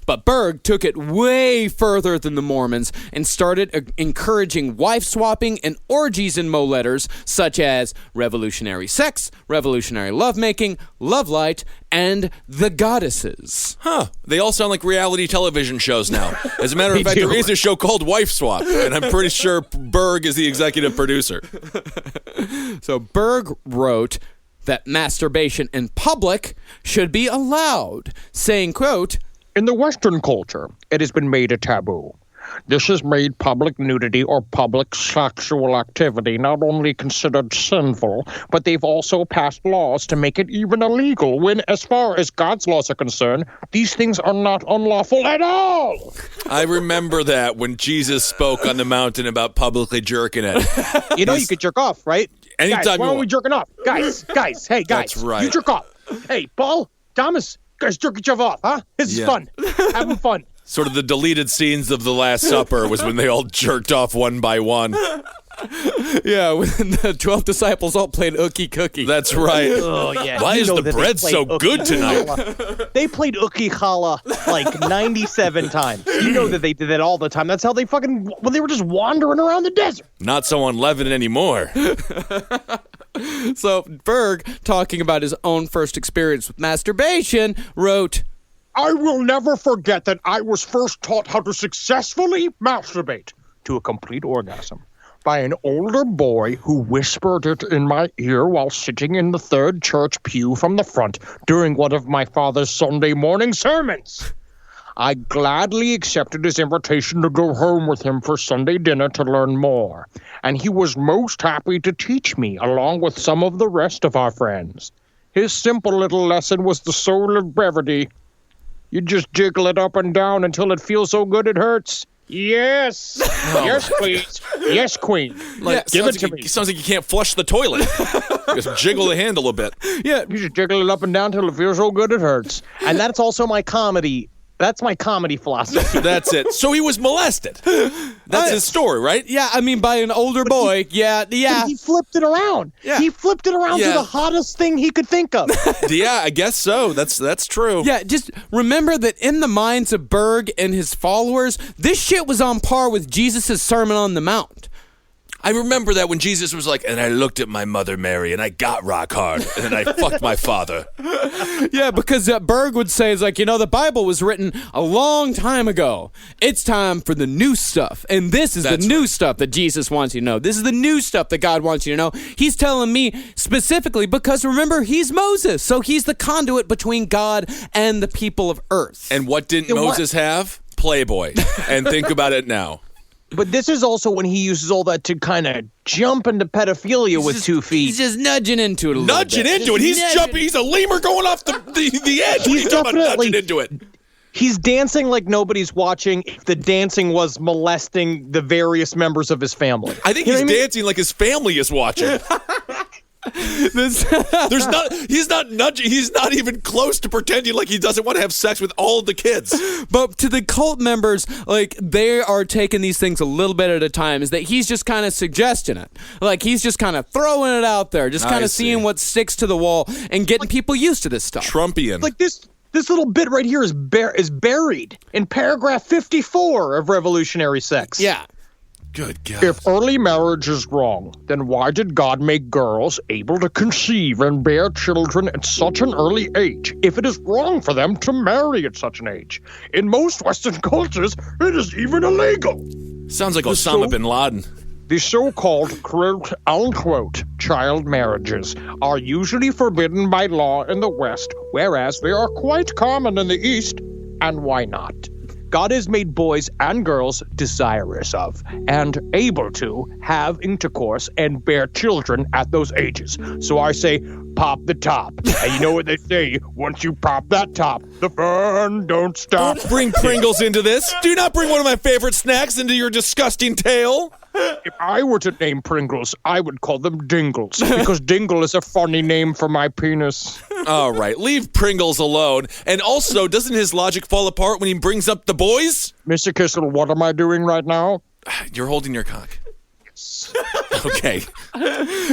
But Berg took it way further than the Mormons and started encouraging wife swapping and orgies in Mo letters, such as revolutionary sex, revolutionary lovemaking, love light, and the goddesses. Huh. They all sound like reality television shows now. As a matter of fact, there is a show called Wife Swap, and I'm pretty sure Berg is the executive producer. So Berg wrote that masturbation in public should be allowed, saying, quote, in the Western culture, it has been made a taboo. This has made public nudity or public sexual activity not only considered sinful, but they've also passed laws to make it even illegal when, as far as God's laws are concerned, these things are not unlawful at all. I remember that when Jesus spoke on the mountain about publicly jerking it. You know you could jerk off, right? Anytime Guys, you why aren't we want. jerking off? Guys, hey, guys. That's right. You jerk off. Hey, Paul, Thomas, guys, jerk each other off, huh? This is fun. Having fun. Sort of the deleted scenes of the Last Supper was when they all jerked off one by one. Yeah, when the 12 disciples all played Ookie Cookie. That's right. Oh, yeah. Why You is know the that they bread played so Ookie good tonight? Chala. They played Ookie Chala like 97 times. You know that they did that all the time. That's how they they were just wandering around the desert. Not so unleavened anymore. So Berg, talking about his own first experience with masturbation, wrote, I will never forget that I was first taught how to successfully masturbate to a complete orgasm by an older boy who whispered it in my ear while sitting in the third church pew from the front during one of my father's Sunday morning sermons. I gladly accepted his invitation to go home with him for Sunday dinner to learn more, and he was most happy to teach me along with some of the rest of our friends. His simple little lesson was the soul of brevity. You just jiggle it up and down until it feels so good it hurts. Yes. Yes, please. Yes, queen. Give it to me. Sounds like you can't flush the toilet. Just jiggle the handle a bit. yeah, You just jiggle it up and down until it feels so good it hurts. and that's also my comedy. That's my comedy philosophy. That's it. So he was molested. That's his story, right? yeah, I mean, by an older boy. Yeah. But he flipped it around. Yeah. He flipped it around to Yeah. the hottest thing he could think of. Yeah, I guess so. That's true. Yeah, just remember that in the minds of Berg and his followers, this shit was on par with Jesus' Sermon on the Mount. I remember that when Jesus was like, and I looked at my mother Mary and I got rock hard and then I fucked my father. Yeah, because Berg would say, it's like, the Bible was written a long time ago. It's time for the new stuff. And this is That's the new stuff that Jesus wants you to know. This is the new stuff that God wants you to know. He's telling me specifically because, remember, he's Moses. So he's the conduit between God and the people of earth. And what didn't Moses have? Playboy. And think about it now. But this is also when he uses all that to kind of jump into pedophilia with 2 feet. He's just nudging into it a little Nudging bit. into it. He's jumping. He's a lemur going off the edge. What are you talking about nudging into it? He's dancing like nobody's watching if the dancing was molesting the various members of his family. I think he's dancing like his family is watching. He's not nudging. He's not even close to pretending like he doesn't want to have sex with all of the kids. But to the cult members, like, they are taking these things a little bit at a time, is that he's just kind of suggesting it. Like, he's just kind of throwing it out there, just kind I of see. seeing what sticks to the wall and getting people used to this stuff. Trumpian. Like this little bit right here is buried in paragraph 54 of Revolutionary Sex. Yeah. Good God. If early marriage is wrong, then why did God make girls able to conceive and bear children at such an early age if it is wrong for them to marry at such an age? In most Western cultures, it is even illegal. Sounds like Osama bin Laden. The so-called quote-unquote child marriages are usually forbidden by law in the West, whereas they are quite common in the East. And why not? God has made boys and girls desirous of and able to have intercourse and bear children at those ages. So I say, pop the top. And you know what they say, once you pop that top, the fun don't stop. Don't bring Pringles into this. Do not bring one of my favorite snacks into your disgusting tale. If I were to name Pringles, I would call them Dingles, because Dingle is a funny name for my penis. All right, leave Pringles alone. And also, doesn't his logic fall apart when he brings up the boys? Mr. Kissel, what am I doing right now? You're holding your cock. Okay.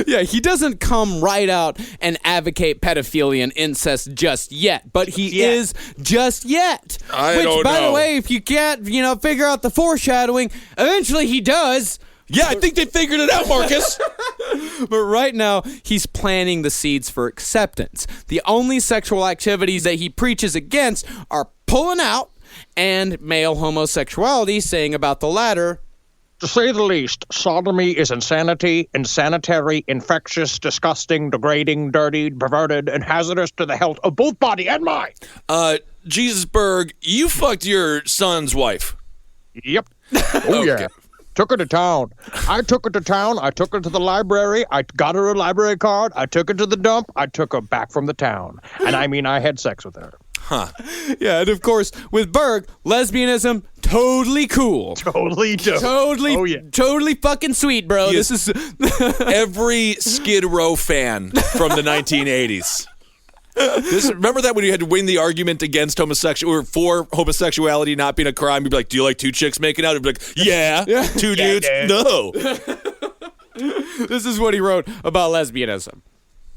Yeah, he doesn't come right out and advocate pedophilia and incest just yet, but he is just yet. Which, by the way, if you can't, figure out the foreshadowing, eventually he does. Yeah, I think they figured it out, Marcus. But right now, he's planting the seeds for acceptance. The only sexual activities that he preaches against are pulling out and male homosexuality, saying about the latter, To say the least, sodomy is insanity, insanitary, infectious, disgusting, degrading, dirty, perverted, and hazardous to the health of both body and mind. Jesus Berg, you fucked your son's wife. Yep. Oh, yeah. Took her to town. I took her to town. I took her to the library. I got her a library card. I took her to the dump. I took her back from the town. And I mean, I had sex with her. Huh. Yeah, and of course, with Berg, lesbianism, totally cool. Totally dope. Totally, Oh, yeah. totally fucking sweet, bro. Yes. This is Every Skid Row fan from the 1980s. Remember that when you had to win the argument against homosexual or for homosexuality not being a crime, you'd be like, "Do you like two chicks making out?" You'd be like, "Yeah." Two dudes, dude. no. this is what he wrote about lesbianism.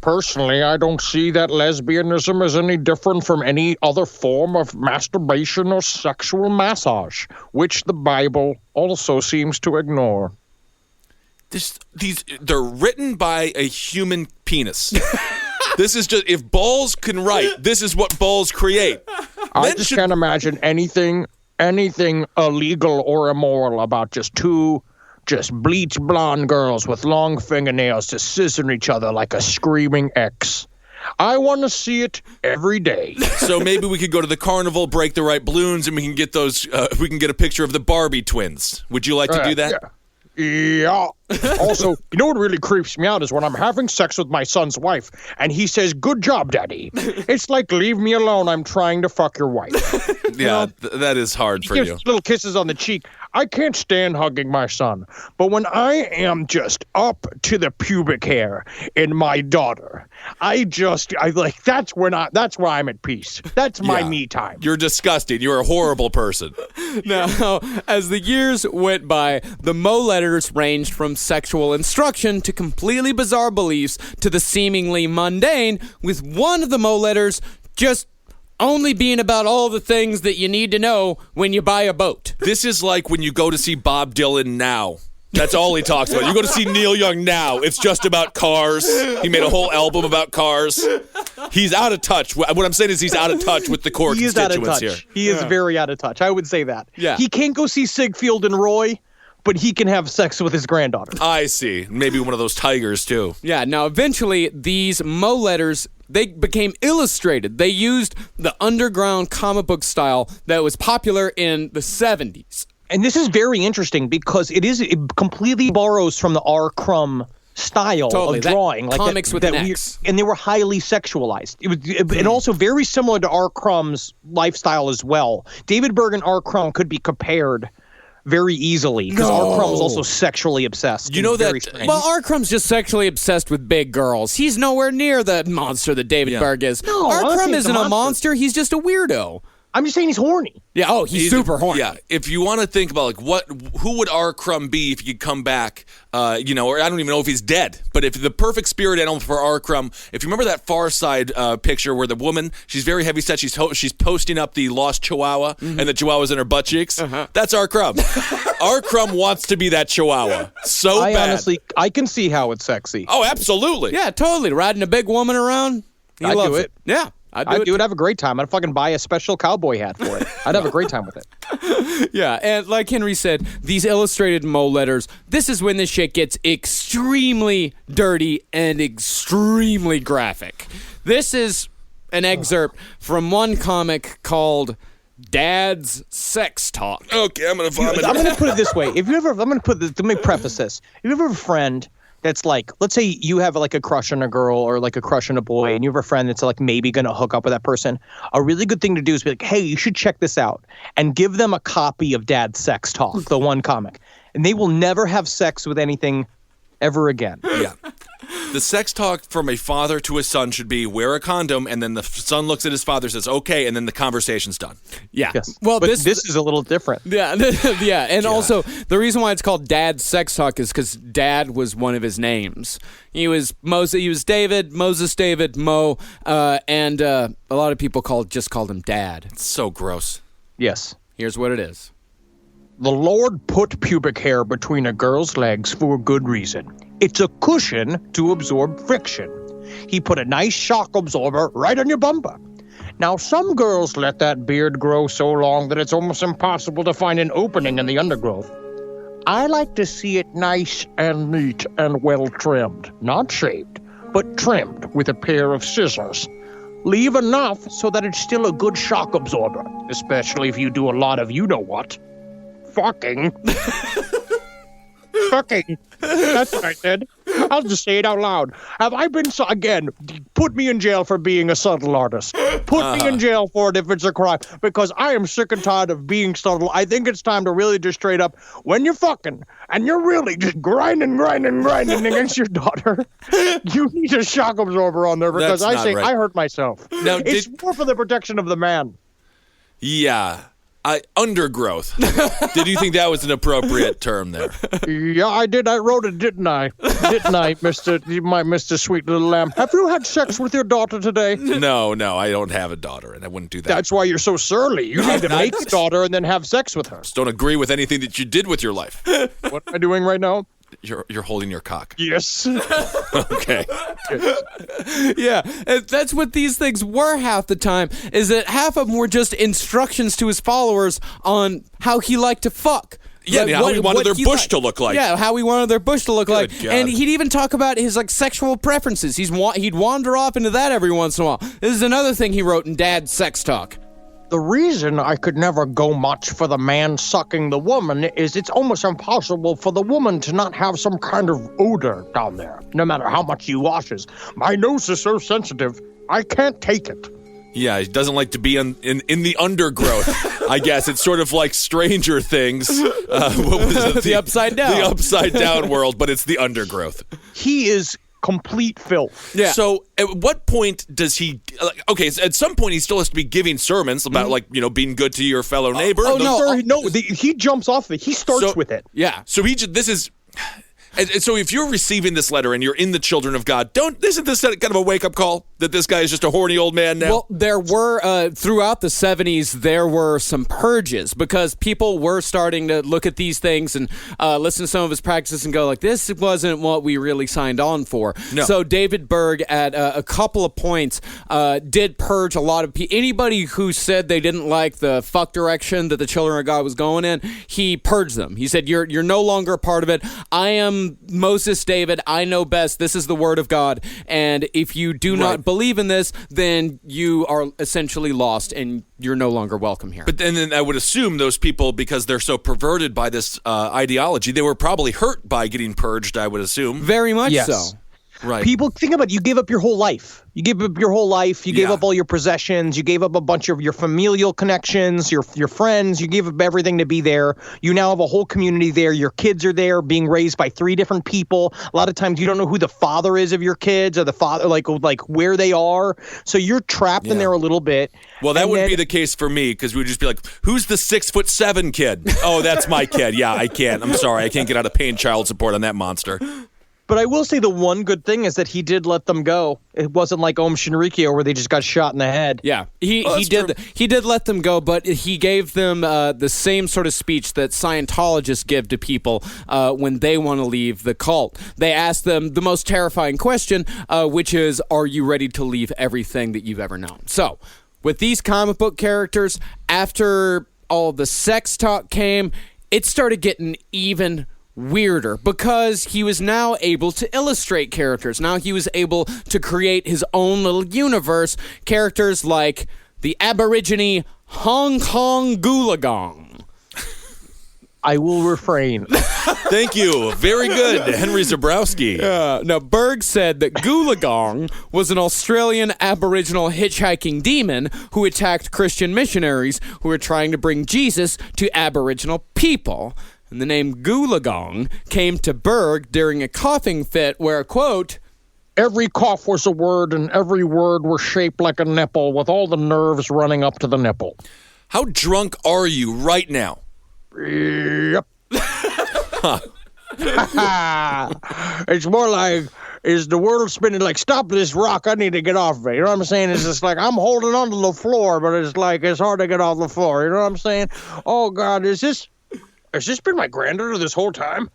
Personally, I don't see that lesbianism is any different from any other form of masturbation or sexual massage, which the Bible also seems to ignore. They're written by a human penis. This is just, if balls can write, this is what balls create. I just can't imagine anything illegal or immoral about just two bleach blonde girls with long fingernails just scissoring each other like a screaming X. I want to see it every day. So maybe we could go to the carnival, break the right balloons, and we can get those. We can get a picture of the Barbie twins. Would you like to do that? Yeah. Also, you know what really creeps me out is when I'm having sex with my son's wife, and he says, "Good job, Daddy." It's like, leave me alone. I'm trying to fuck your wife. Yeah, that is hard for you. Gives little kisses on the cheek. I can't stand hugging my son, but when I am just up to the pubic hair in my daughter, that's where I'm at peace. That's my me time. You're disgusting. You're a horrible person. Now, as the years went by, the Mo letters ranged from sexual instruction to completely bizarre beliefs to the seemingly mundane, with one of the Mo letters just only being about all the things that you need to know when you buy a boat. This is like when you go to see Bob Dylan now. That's all he talks about. You go to see Neil Young now. It's just about cars. He made a whole album about cars. He's out of touch. What I'm saying is he's out of touch with the core He is out of constituents touch. here. He is very out of touch. I would say that. Yeah. He can't go see Sigfield and Roy, but he can have sex with his granddaughter. I see. Maybe one of those tigers, too. Yeah, now eventually these Mo letters, they became illustrated. They used the underground comic book style that was popular in the 70s. And this is very interesting because it completely borrows from the R. Crumb style of drawing, like comics with an X. And they were highly sexualized. And also very similar to R. Crumb's lifestyle as well. David Berg and R. Crumb could be compared very easily because R. Crumb was also sexually obsessed. You know that? Well, R. Crumb's just sexually obsessed with big girls. He's nowhere near the monster that David Berg is. No, R. Crumb he's isn't a a monster. He's just a weirdo. I'm just saying he's horny. Yeah, he's super horny. Yeah, if you want to think about who would R. Crumb be if he could come back, or I don't even know if he's dead, but if the perfect spirit animal for R. Crumb, if you remember that Far Side picture where the woman, she's very heavy set, she's posting up the lost Chihuahua and the Chihuahua's in her butt cheeks, that's R. Crumb. R. Crumb wants to be that Chihuahua so bad. Honestly, I can see how it's sexy. Oh, absolutely. Yeah, totally. Riding a big woman around. I'd do it. Yeah. I'd do it. Have a great time. I'd fucking buy a special cowboy hat for it. I'd have a great time with it. Yeah, and like Henry said, these illustrated Mo letters, this is when this shit gets extremely dirty and extremely graphic. This is an excerpt from one comic called Dad's Sex Talk. Okay, I'm going to vomit. I'm going to put it this way. Let me preface this. If you ever have a friend that's like, let's say you have like a crush on a girl or like a crush on a boy, and you have a friend that's like maybe going to hook up with that person, a really good thing to do is be like, hey, you should check this out, and give them a copy of Dad's Sex Talk, the one comic, and they will never have sex with anything ever again. Yeah. The sex talk from a father to a son should be wear a condom, and then the son looks at his father, says, okay, and then the conversation's done. Yeah. Yes. Well, but this is a little different. Yeah, yeah, and also the reason why it's called Dad's Sex Talk is because Dad was one of his names. He was David, Moses David, Mo, and a lot of people just called him Dad. It's so gross. Yes. Here's what it is. The Lord put pubic hair between a girl's legs for a good reason. It's a cushion to absorb friction. He put a nice shock absorber right on your bumper. Now, some girls let that beard grow so long that it's almost impossible to find an opening in the undergrowth. I like to see it nice and neat and well trimmed. Not shaved, but trimmed with a pair of scissors. Leave enough so that it's still a good shock absorber, especially if you do a lot of you-know-what. Fucking. Fucking. That's what I said. I'll just say it out loud. Have I been again, put me in jail for being a subtle artist. Put me in jail for it if it's a crime. Because I am sick and tired of being subtle. I think it's time to really just straight up, when you're fucking and you're really just grinding against your daughter, you need a shock absorber on there because That's not right. I hurt myself. Now, it's more for the protection of the man. Yeah. Undergrowth. Did you think that was an appropriate term there? Yeah, I did. I wrote it, didn't I? Didn't I, Mr. Sweet Little Lamb? Have you had sex with your daughter today? No, I don't have a daughter, and I wouldn't do that. That's why you're so surly. You need to make a daughter and then have sex with her. Just don't agree with anything that you did with your life. What am I doing right now? You're holding your cock. Yes. Okay. Yeah, and that's what these things were half the time, is that half of them were just instructions to his followers on how he liked to fuck. Yeah, Like, how he wanted their bush to look like. Yeah, how he wanted their bush to look like. God. And he'd even talk about his like sexual preferences. He'd wander off into that every once in a while. This is another thing he wrote in Dad's Sex Talk. The reason I could never go much for the man sucking the woman is it's almost impossible for the woman to not have some kind of odor down there, no matter how much he washes. My nose is so sensitive, I can't take it. Yeah, he doesn't like to be in the undergrowth. I guess it's sort of like Stranger Things. What was it? The Upside Down. The Upside Down world, but it's the undergrowth. He is complete filth. Yeah. So at what point does he, so at some point he still has to be giving sermons about being good to your fellow neighbor. He jumps off it. He starts with it. Yeah. So and so if you're receiving this letter and you're in the children of God, isn't this kind of a wake-up call that this guy is just a horny old man now? Well, there were, throughout the 70s, there were some purges because people were starting to look at these things and listen to some of his practices and go like, this wasn't what we really signed on for. No. So David Berg, at a couple of points, did purge a lot of people. Anybody who said they didn't like the fuck direction that the children of God was going in, he purged them. He said, you're no longer a part of it. I am Moses David. I know best. This is the word of God. And if you do not believe in this, then you are essentially lost and you're no longer welcome here. But then I would assume those people, because they're so perverted by this ideology, they were probably hurt by getting purged, I would assume. Very much Yes. so. Right. People, think about it. You gave up your whole life. You gave up your whole life. You gave up all your possessions. You gave up a bunch of your familial connections, your friends. You gave up everything to be there. You now have a whole community there. Your kids are there being raised by 3 different people. A lot of times you don't know who the father is of your kids or the father, like where they are. So you're trapped in there a little bit. Well, that wouldn't be the case for me because we would just be like, who's the 6'7" kid? Oh, that's my kid. Yeah, I can't. I'm sorry. I can't get out of paying child support on that monster. But I will say the one good thing is that he did let them go. It wasn't like Om Shinrikyo where they just got shot in the head. Yeah, he did let them go, but he gave them the same sort of speech that Scientologists give to people when they want to leave the cult. They ask them the most terrifying question, which is, are you ready to leave everything that you've ever known? So, with these comic book characters, after all the sex talk came, it started getting even weirder because he was now able to illustrate characters. Now he was able to create his own little universe. Characters like the Aborigine Hong Kong Goolagong. I will refrain. Thank you. Very good, Henry Zabrowski. Now, Berg said that Goolagong was an Australian Aboriginal hitchhiking demon who attacked Christian missionaries who were trying to bring Jesus to Aboriginal people. And the name Goolagong came to Berg during a coughing fit where, quote, every cough was a word and every word was shaped like a nipple with all the nerves running up to the nipple. How drunk are you right now? Yep. It's more like, is the world spinning? Like, stop this rock, I need to get off of it. You know what I'm saying? It's just like, I'm holding onto the floor, but it's like, it's hard to get off the floor. You know what I'm saying? Oh, God, has this been my granddaughter this whole time?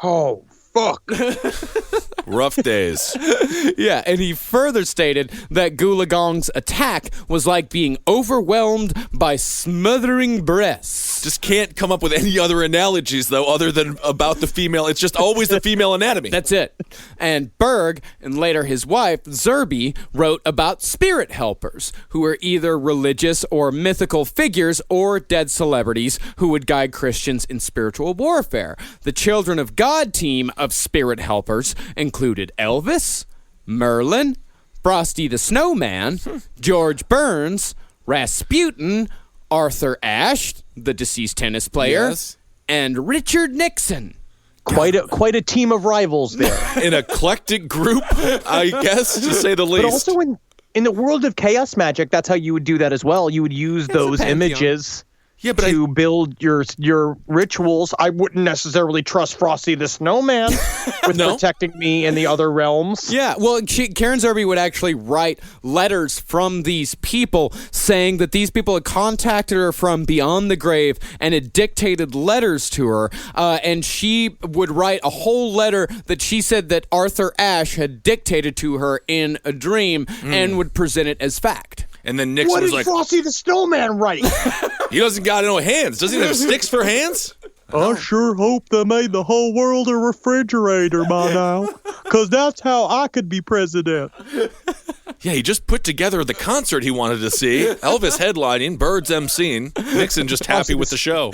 Oh, fuck. Rough days. Yeah, and he further stated that Gulagong's attack was like being overwhelmed by smothering breasts. Just can't come up with any other analogies, though, other than about the female. It's just always the female anatomy. That's it. And Berg, and later his wife, Zerby, wrote about spirit helpers, who were either religious or mythical figures or dead celebrities who would guide Christians in spiritual warfare. The Children of God team of spirit helpers included Elvis, Merlin, Frosty the Snowman, George Burns, Rasputin, Arthur Ashe, the deceased tennis player, Yes. and Richard Nixon. Quite a team of rivals there. An eclectic group, I guess, to say the least. But also in the world of chaos magic, that's how you would do that as well. You would use those pantheon. images Yeah, but to build your rituals. I wouldn't necessarily trust Frosty the Snowman with No? protecting me in the other realms. Yeah, well, Karen Zerby would actually write letters from these people saying that these people had contacted her from beyond the grave and had dictated letters to her. And she would write a whole letter that she said that Arthur Ashe had dictated to her in a dream and would present it as fact. And then Nixon What was did like, Frosty the Snowman write? he doesn't got no hands. Doesn't he have sticks for hands? I sure hope they made the whole world a refrigerator by now, because that's how I could be president. Yeah, he just put together the concert he wanted to see. Elvis headlining, Birds emceeing, Nixon just happy with the show.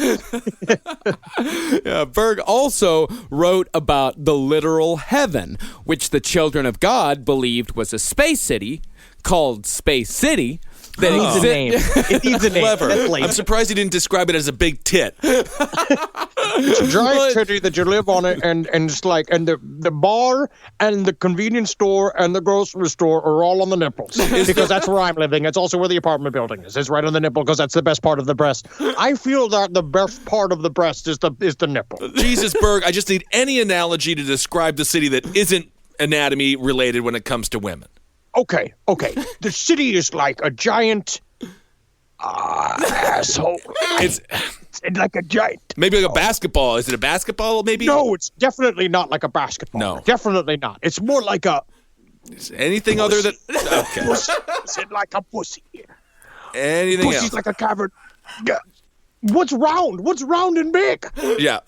Yeah, Berg also wrote about the literal heaven, which the Children of God believed was a space city called Space City. That It needs a name. It needs a name. Clever. That's lame. I'm surprised he didn't describe it as a big tit. It's a giant city that you live on it, and it's like, and the bar and the convenience store and the grocery store are all on the nipples, because that's where I'm living. It's also where the apartment building is. It's right on the nipple, because that's the best part of the breast. I feel that the best part of the breast is the nipple. Jesus, Berg, I just need any analogy to describe the city that isn't anatomy related when it comes to women. Okay. The city is like a giant asshole. It's It's like a giant. maybe like a basketball. Is it a basketball, maybe? No, it's definitely not like a basketball. No. Definitely not. It's more like a Anything other than... Okay. pussy. Is it like a pussy? Anything Pussy's else? like a cavern. Yeah. What's round? What's round and big? Yeah.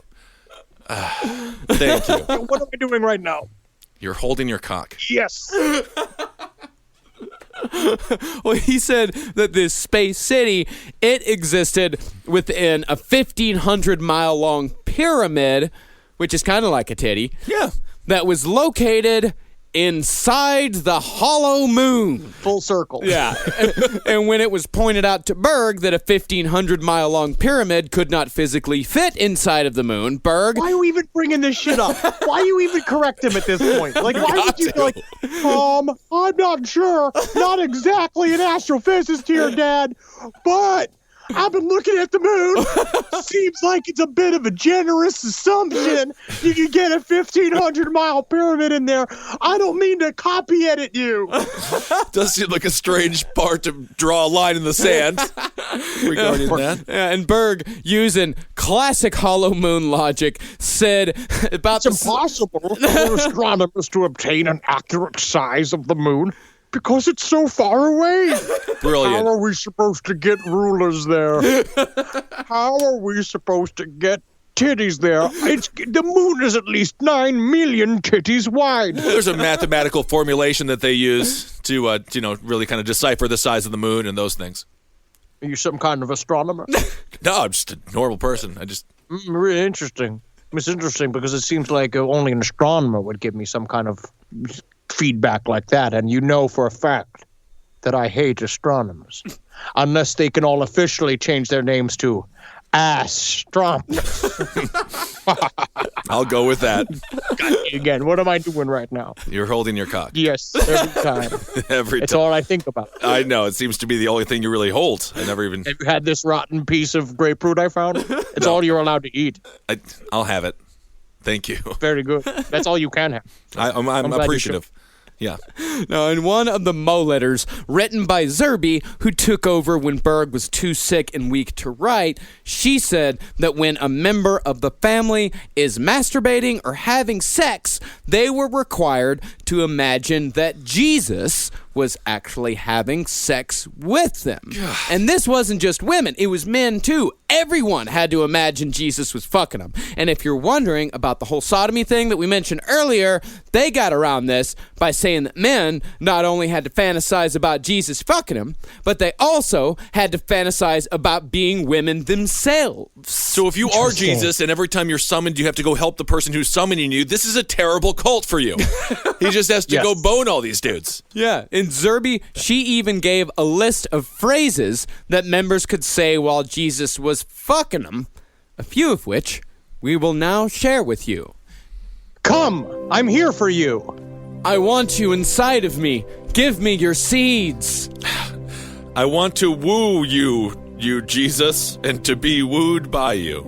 Thank you. What am I doing right now? You're holding your cock. Yes. Well, he said that this space city, it existed within a 1,500-mile long pyramid, which is kind of like a titty. Yeah. That was located inside the hollow moon. Full circle. Yeah. And when it was pointed out to Berg that a 1,500-mile-long pyramid could not physically fit inside of the moon, Berg... Why are you even bringing this shit up? Why you even correct him at this point? Like, why would you be like, I'm not sure. Not exactly an astrophysicist here, Dad, but I've been looking at the moon. Seems like it's a bit of a generous assumption. You could get a 1,500-mile pyramid in there. I don't mean to copy edit you. Does seem like a strange part to draw a line in the sand regarding that. Yeah, and Berg, using classic hollow moon logic, said about It's impossible for astronomers to obtain an accurate size of the moon because it's so far away. Brilliant. How are we supposed to get rulers there? How are we supposed to get titties there? The moon is at least 9 million titties wide. There's a mathematical formulation that they use to, really kind of decipher the size of the moon and those things. Are you some kind of astronomer? No, I'm just a normal person. Really interesting. It's interesting because it seems like only an astronomer would give me some kind of feedback like that, and you know for a fact that I hate astronomers unless they can all officially change their names to astronomers. I'll go with that. Again, what am I doing right now? You're holding your cock. Yes, every time. Every It's time. all I think about. I know. It seems to be the only thing you really hold. I never even... Have you had this rotten piece of grapefruit I found? It's all you're allowed to eat. I'll have it. Thank you. Very good. That's all you can have. I'm glad you appreciative. Yeah. Now, in one of the Mo letters written by Zerby, who took over when Berg was too sick and weak to write, she said that when a member of the family is masturbating or having sex, they were required to imagine that Jesus was actually having sex with them. And this wasn't just women, it was men too. Everyone had to imagine Jesus was fucking them. And if you're wondering about the whole sodomy thing that we mentioned earlier, they got around this by saying that men not only had to fantasize about Jesus fucking them, but they also had to fantasize about being women themselves. So if you are Jesus and every time you're summoned you have to go help the person who's summoning you, this is a terrible cult for you. He just has to go bone all these dudes. Yeah, in Zerby, she even gave a list of phrases that members could say while Jesus was fucking them, a few of which we will now share with you. Come, I'm here for you. I want you inside of me. Give me your seeds. I want to woo you, Jesus, and to be wooed by you.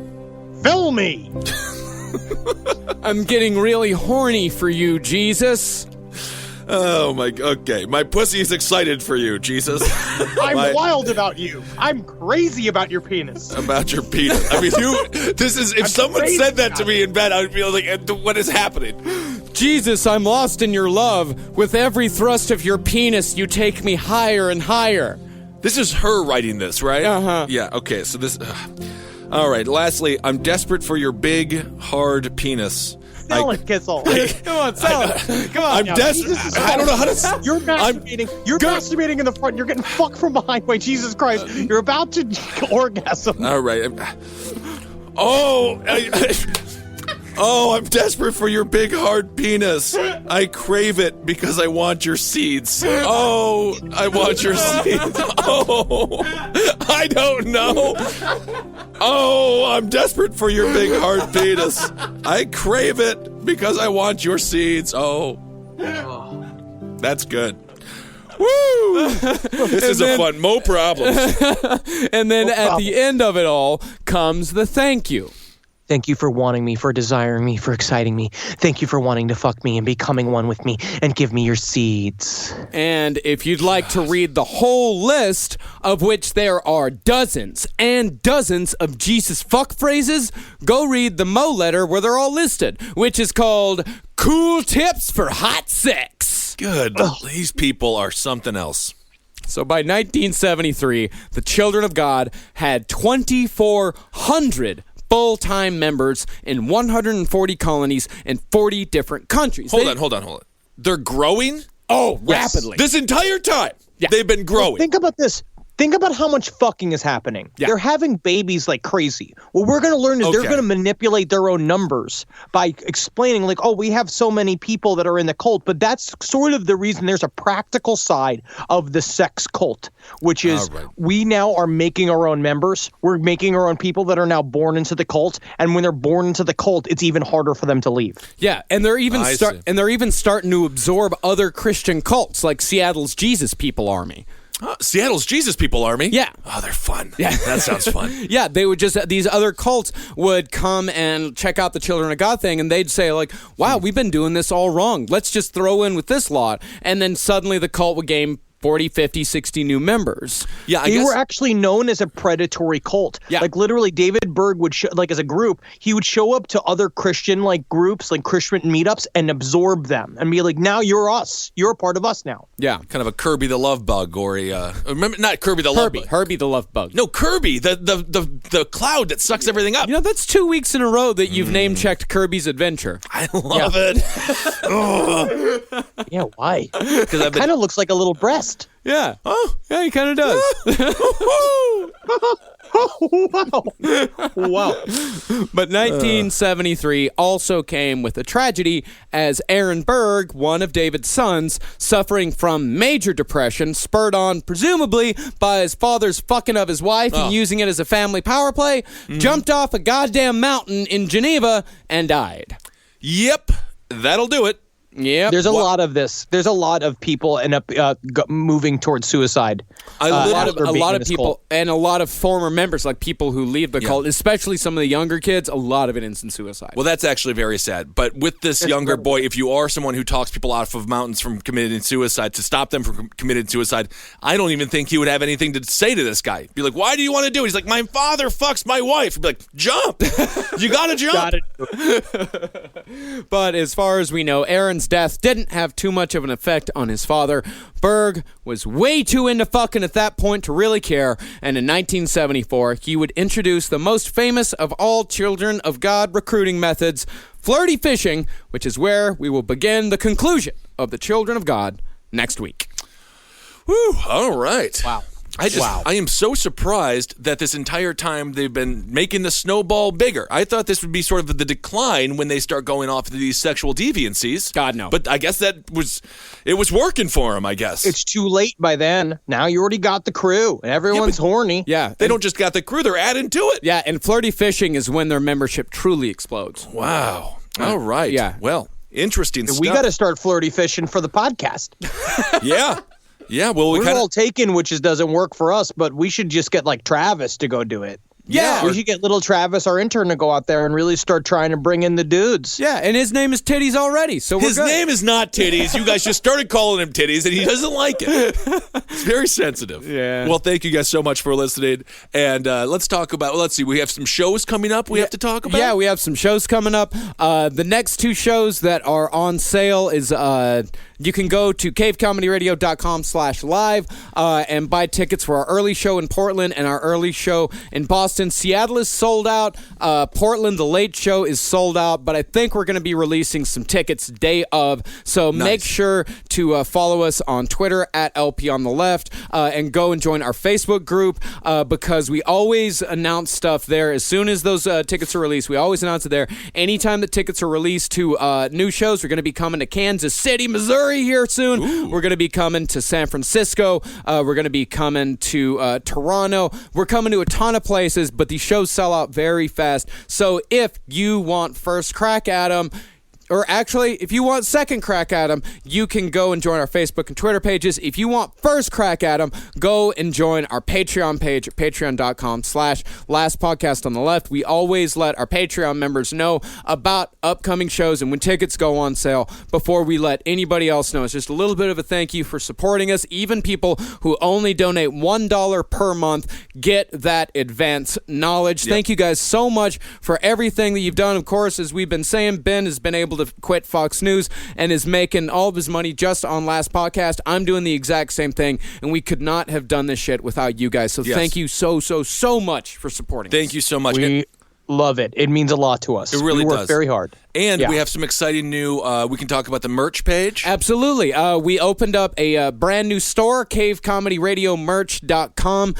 Fill me. I'm getting really horny for you, Jesus. Oh my, okay. My pussy's excited for you, Jesus. I'm wild about you. I'm crazy about your penis. About your penis. I mean, if someone said that to me in bed, I would be like, what is happening? Jesus, I'm lost in your love. With every thrust of your penis, you take me higher and higher. This is her writing this, right? Uh-huh. Yeah, okay, so this... all right, lastly, I'm desperate for your big, hard penis. Sell it, Kissel. Come on, sell it. Come on. I'm desperate. I don't know how to... You're masturbating. You're masturbating in the front. You're getting fucked from behind. Wait, Jesus Christ. You're about to orgasm. All right. I'm desperate for your big, hard penis. I crave it because I want your seeds. Oh, I want your seeds. Oh, I don't know. Oh, I'm desperate for your big, hard penis. I crave it because I want your seeds. Oh, that's good. Woo! This is a fun Mo problems. And then at the end of it all comes the thank you. Thank you for wanting me, for desiring me, for exciting me. Thank you for wanting to fuck me and becoming one with me and give me your seeds. And if you'd like to read the whole list, of which there are dozens and dozens of Jesus fuck phrases, go read the Mo letter where they're all listed, which is called Cool Tips for Hot Sex. Good. These people are something else. So by 1973, the Children of God had 2,400 full-time members in 140 colonies in 40 different countries. Hold on. They're growing? Oh, rapidly. This entire time, Yeah. they've been growing. Well, think about this. Think about how much fucking is happening. Yeah. They're having babies like crazy. What we're going to learn is they're going to manipulate their own numbers by explaining like, oh, we have so many people that are in the cult. But that's sort of the reason there's a practical side of the sex cult, which is we now are making our own members. We're making our own people that are now born into the cult. And when they're born into the cult, it's even harder for them to leave. Yeah, and they're even starting to absorb other Christian cults like Seattle's Jesus People Army. Seattle's Jesus People Army? Yeah. Oh, they're fun. Yeah. That sounds fun. Yeah, they would these other cults would come and check out the Children of God thing, and they'd say, like, wow, we've been doing this all wrong. Let's just throw in with this lot. And then suddenly the cult would gain 40, 50, 60 new members. Yeah, They were actually known as a predatory cult. Yeah. Like literally David Berg would as a group, he would show up to other Christian like groups, like Christian meetups and absorb them and be like, now you're us. You're a part of us now. Yeah. Kind of a Kirby the Love Bug or remember, not Kirby the Love Bug. Herbie the Love Bug. No, Kirby, the cloud that sucks everything up. You know, that's 2 weeks in a row that you've name-checked Kirby's Adventure. I love it. Yeah, why? Because It kind of looks like a little breast. Yeah. Oh, yeah, he kind of does. Wow. But 1973 also came with a tragedy as Aaron Berg, one of David's sons, suffering from major depression, spurred on presumably by his father's fucking of his wife and using it as a family power play, jumped off a goddamn mountain in Geneva and died. Yep, that'll do it. Yep. There's a lot of this. There's a lot of people moving towards suicide. A lot of people cult. and a lot of former members, like people who leave the cult, especially some of the younger kids. A lot of it ends in suicide. Well, that's actually very sad. But with this younger boy, if you are someone who talks people off of mountains from committing suicide, to stop them from committing suicide, I don't even think he would have anything to say to this guy. Be like, why do you want to do it? He's like, my father fucks my wife. He'd be like, jump. You got to jump. But as far as we know, Aaron's death didn't have too much of an effect on his father. Berg was way too into fucking at that point to really care, and in 1974, he would introduce the most famous of all Children of God recruiting methods, flirty fishing, which is where we will begin the conclusion of the Children of God next week. Whew, all right. Wow. I am so surprised that this entire time they've been making the snowball bigger. I thought this would be sort of the decline when they start going off into these sexual deviancies. God, no. But I guess it was working for him, I guess. It's too late by then. Now you already got the crew, and everyone's horny. Yeah. They don't just got the crew, they're adding to it. Yeah, and flirty fishing is when their membership truly explodes. Wow. All right. Yeah. Well, interesting stuff. We got to start flirty fishing for the podcast. Yeah. Yeah, well, We're all taken, which doesn't work for us, but we should just get like Travis to go do it. Yeah. We should get little Travis, our intern, to go out there and really start trying to bring in the dudes. Yeah, and his name is Titties already, so we're His good. name is not Titties. You guys just started calling him Titties, and he doesn't like it. It's very sensitive. Yeah. Well, thank you guys so much for listening. And let's talk about, let's see, we have some shows coming up we have to talk about? Yeah, we have some shows coming up. The next two shows that are on sale is you can go to cavecomedyradio.com/live and buy tickets for our early show in Portland and our early show in Boston. Seattle is sold out. Portland, the late show, is sold out, but I think we're going to be releasing some tickets day of. So make sure to follow us on Twitter at LP on the Left and go and join our Facebook group because we always announce stuff there. As soon as those tickets are released, we always announce it there. Anytime the tickets are released to new shows, we're going to be coming to Kansas City, Missouri here soon. Ooh. We're going to be coming to San Francisco. We're going to be coming to Toronto. We're coming to a ton of places, but these shows sell out very fast. So if you want first crack at them, or actually, if you want second crack at them, you can go and join our Facebook and Twitter pages. If you want first crack at them, go and join our Patreon page at patreon.com/lastpodcastontheleft. We always let our Patreon members know about upcoming shows and when tickets go on sale before we let anybody else know. It's just a little bit of a thank you for supporting us. Even people who only donate $1 per month get that advance knowledge. Yep. Thank you guys so much for everything that you've done. Of course, as we've been saying, Ben has been able to quit Fox News and is making all of his money just on Last Podcast. I'm doing the exact same thing, and we could not have done this shit without you guys. So thank you so much for supporting us. Thank you so much. We love it. It means a lot to us. It really does. We does. work very hard. And we have some exciting new, we can talk about the merch page. Absolutely. We opened up a brand new store, cavecomedyradiomerch.com,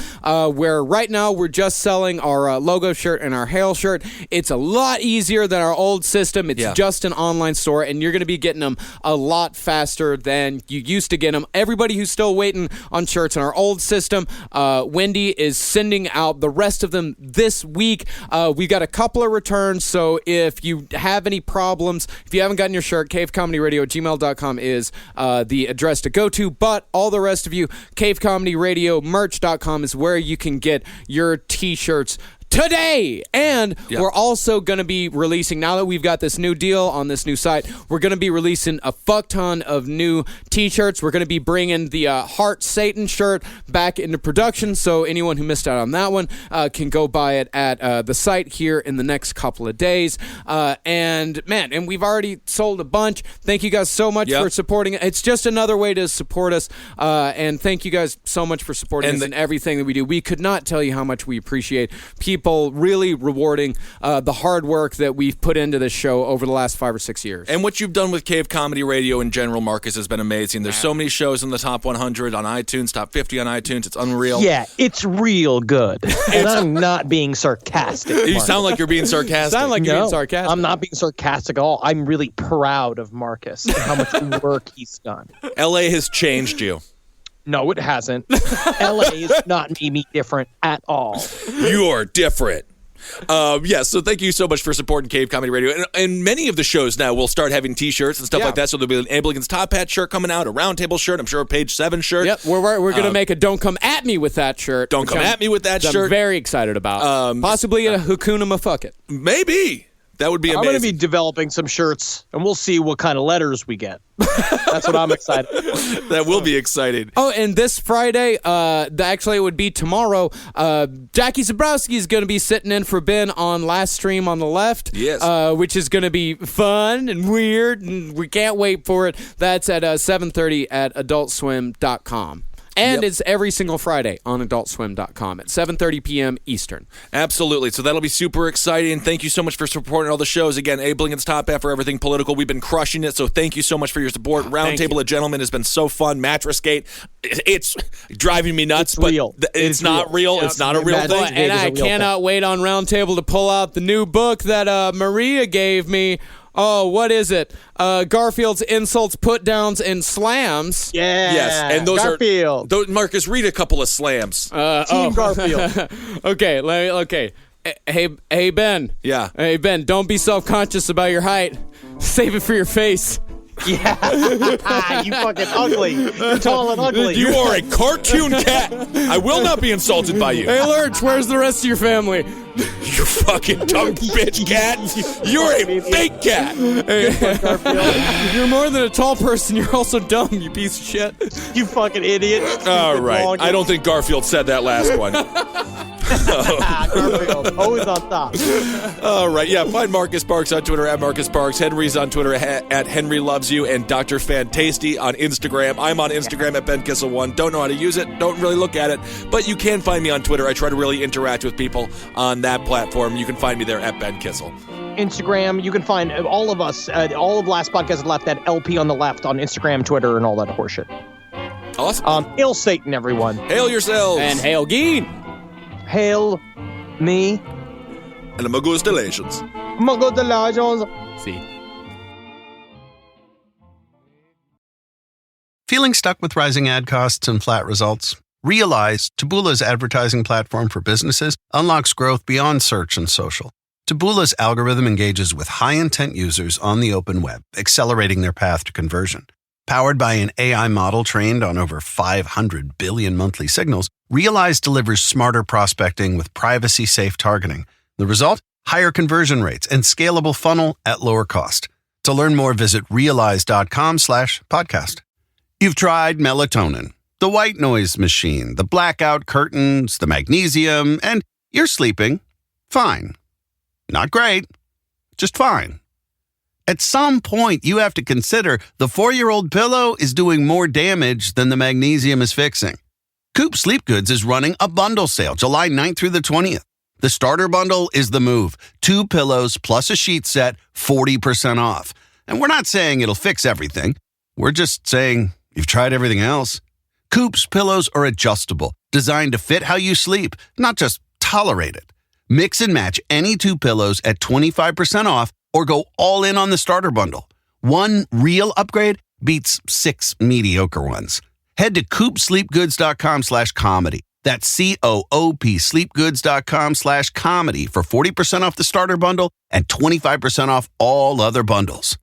where right now we're just selling our logo shirt and our hail shirt. It's a lot easier than our old system. It's just an online store, and you're going to be getting them a lot faster than you used to get them. Everybody who's still waiting on shirts in our old system, Wendy is sending out the rest of them this week. We got a couple of returns, so if you have any problems, if you haven't gotten your shirt, cavecomedyradio@gmail.com is the address to go to, but all the rest of you, cavecomedyradiomerch.com is where you can get your t-shirts today. And we're also going to be releasing, now that we've got this new deal on this new site, we're going to be releasing a fuck ton of new t-shirts. We're going to be bringing the Heart Satan shirt back into production, so anyone who missed out on that one can go buy it at the site here in the next couple of days. And we've already sold a bunch. Thank you guys so much for supporting it. It's just another way to support us, and thank you guys so much for supporting us in everything that we do. We could not tell you how much we appreciate people really rewarding the hard work that we've put into this show over the last 5 or 6 years. And what you've done with Cave Comedy Radio in general, Marcus, has been amazing. There's so many shows in the top 100 on iTunes, top 50 on iTunes. It's unreal. Yeah, it's real good. And I'm not being sarcastic. You sound like you're being sarcastic. Sound like you're being sarcastic. I'm not being sarcastic at all. I'm really proud of Marcus and how much work he's done. LA has changed you. No, it hasn't. LA has not made me different at all. You're different. So thank you so much for supporting Cave Comedy Radio. And many of the shows now will start having T-shirts and stuff like that. So there'll be an Ambligans Top Hat shirt coming out, a Roundtable shirt, I'm sure a Page 7 shirt. Yep, we're going to make a Don't Come At Me with that shirt. Don't Come At Me with that shirt. I'm very excited about. Possibly a Hakuna Mafuck-It. Maybe. That would be amazing. I'm going to be developing some shirts, and we'll see what kind of letters we get. That's what I'm excited for. That will be exciting. Oh, and this Friday, actually it would be tomorrow, Jackie Zabrowski is going to be sitting in for Ben on Last Stream on the Left. Yes. Which is going to be fun and weird, and we can't wait for it. That's at 7:30 at adultswim.com. And it's every single Friday on adultswim.com at 7:30 p.m. Eastern. Absolutely. So that'll be super exciting. Thank you so much for supporting all the shows. Again, Abe Lincoln's Top Hat for everything political. We've been crushing it, so thank you so much for your support. Roundtable of Gentlemen has been so fun. Mattress Gate, it's driving me nuts. It's real. It's not real. It's not a real thing. And I cannot wait on Roundtable to pull out the new book that Maria gave me. Oh, what is it? Garfield's Insults, Put-Downs, and Slams. Yeah. Yes, and those Garfield. are... Marcus, read a couple of slams. Team Garfield. Okay. Hey, Ben. Yeah. Hey, Ben, don't be self-conscious about your height. Save it for your face. Yeah. You fucking ugly. You're tall and ugly. You are a cartoon cat. I will not be insulted by you. Hey, Lurch, where's the rest of your family? You fucking dumb bitch cat. You're a fake cat. Hey, you're more than a tall person. You're also dumb, you piece of shit. You fucking idiot. All right. I don't think Garfield said that last one. Garfield, always on top. All right. Yeah, find Marcus Parks on Twitter at Marcus Parks. Henry's on Twitter at Henry Loves You, and Dr. Fantasty on Instagram. I'm on Instagram at Ben Kissel1. Don't know how to use it. Don't really look at it. But you can find me on Twitter. I try to really interact with people on that platform. You can find me there at Ben Kissel. Instagram, you can find all of us, all of Last Podcast Left, that LP on the left on Instagram, Twitter, and all that horseshit. Awesome. Hail Satan, everyone. Hail yourselves. And hail Geen. Hail me. And Magustalations. See. Feeling stuck with rising ad costs and flat results? Realize Taboola's advertising platform for businesses unlocks growth beyond search and social. Taboola's algorithm engages with high-intent users on the open web, accelerating their path to conversion. Powered by an AI model trained on over 500 billion monthly signals, Realize delivers smarter prospecting with privacy-safe targeting. The result? Higher conversion rates and scalable funnel at lower cost. To learn more, visit realize.com/podcast. You've tried melatonin, the white noise machine, the blackout curtains, the magnesium, and you're sleeping fine. Not great, just fine. At some point, you have to consider the 4-year-old pillow is doing more damage than the magnesium is fixing. Coop Sleep Goods is running a bundle sale July 9th through the 20th. The starter bundle is the move. 2 pillows plus a sheet set, 40% off. And we're not saying it'll fix everything. We're just saying you've tried everything else. Coop's pillows are adjustable, designed to fit how you sleep, not just tolerate it. Mix and match any 2 pillows at 25% off or go all in on the starter bundle. One real upgrade beats 6 mediocre ones. Head to coopsleepgoods.com/comedy. That's COOP sleepgoods.com/comedy for 40% off the starter bundle and 25% off all other bundles.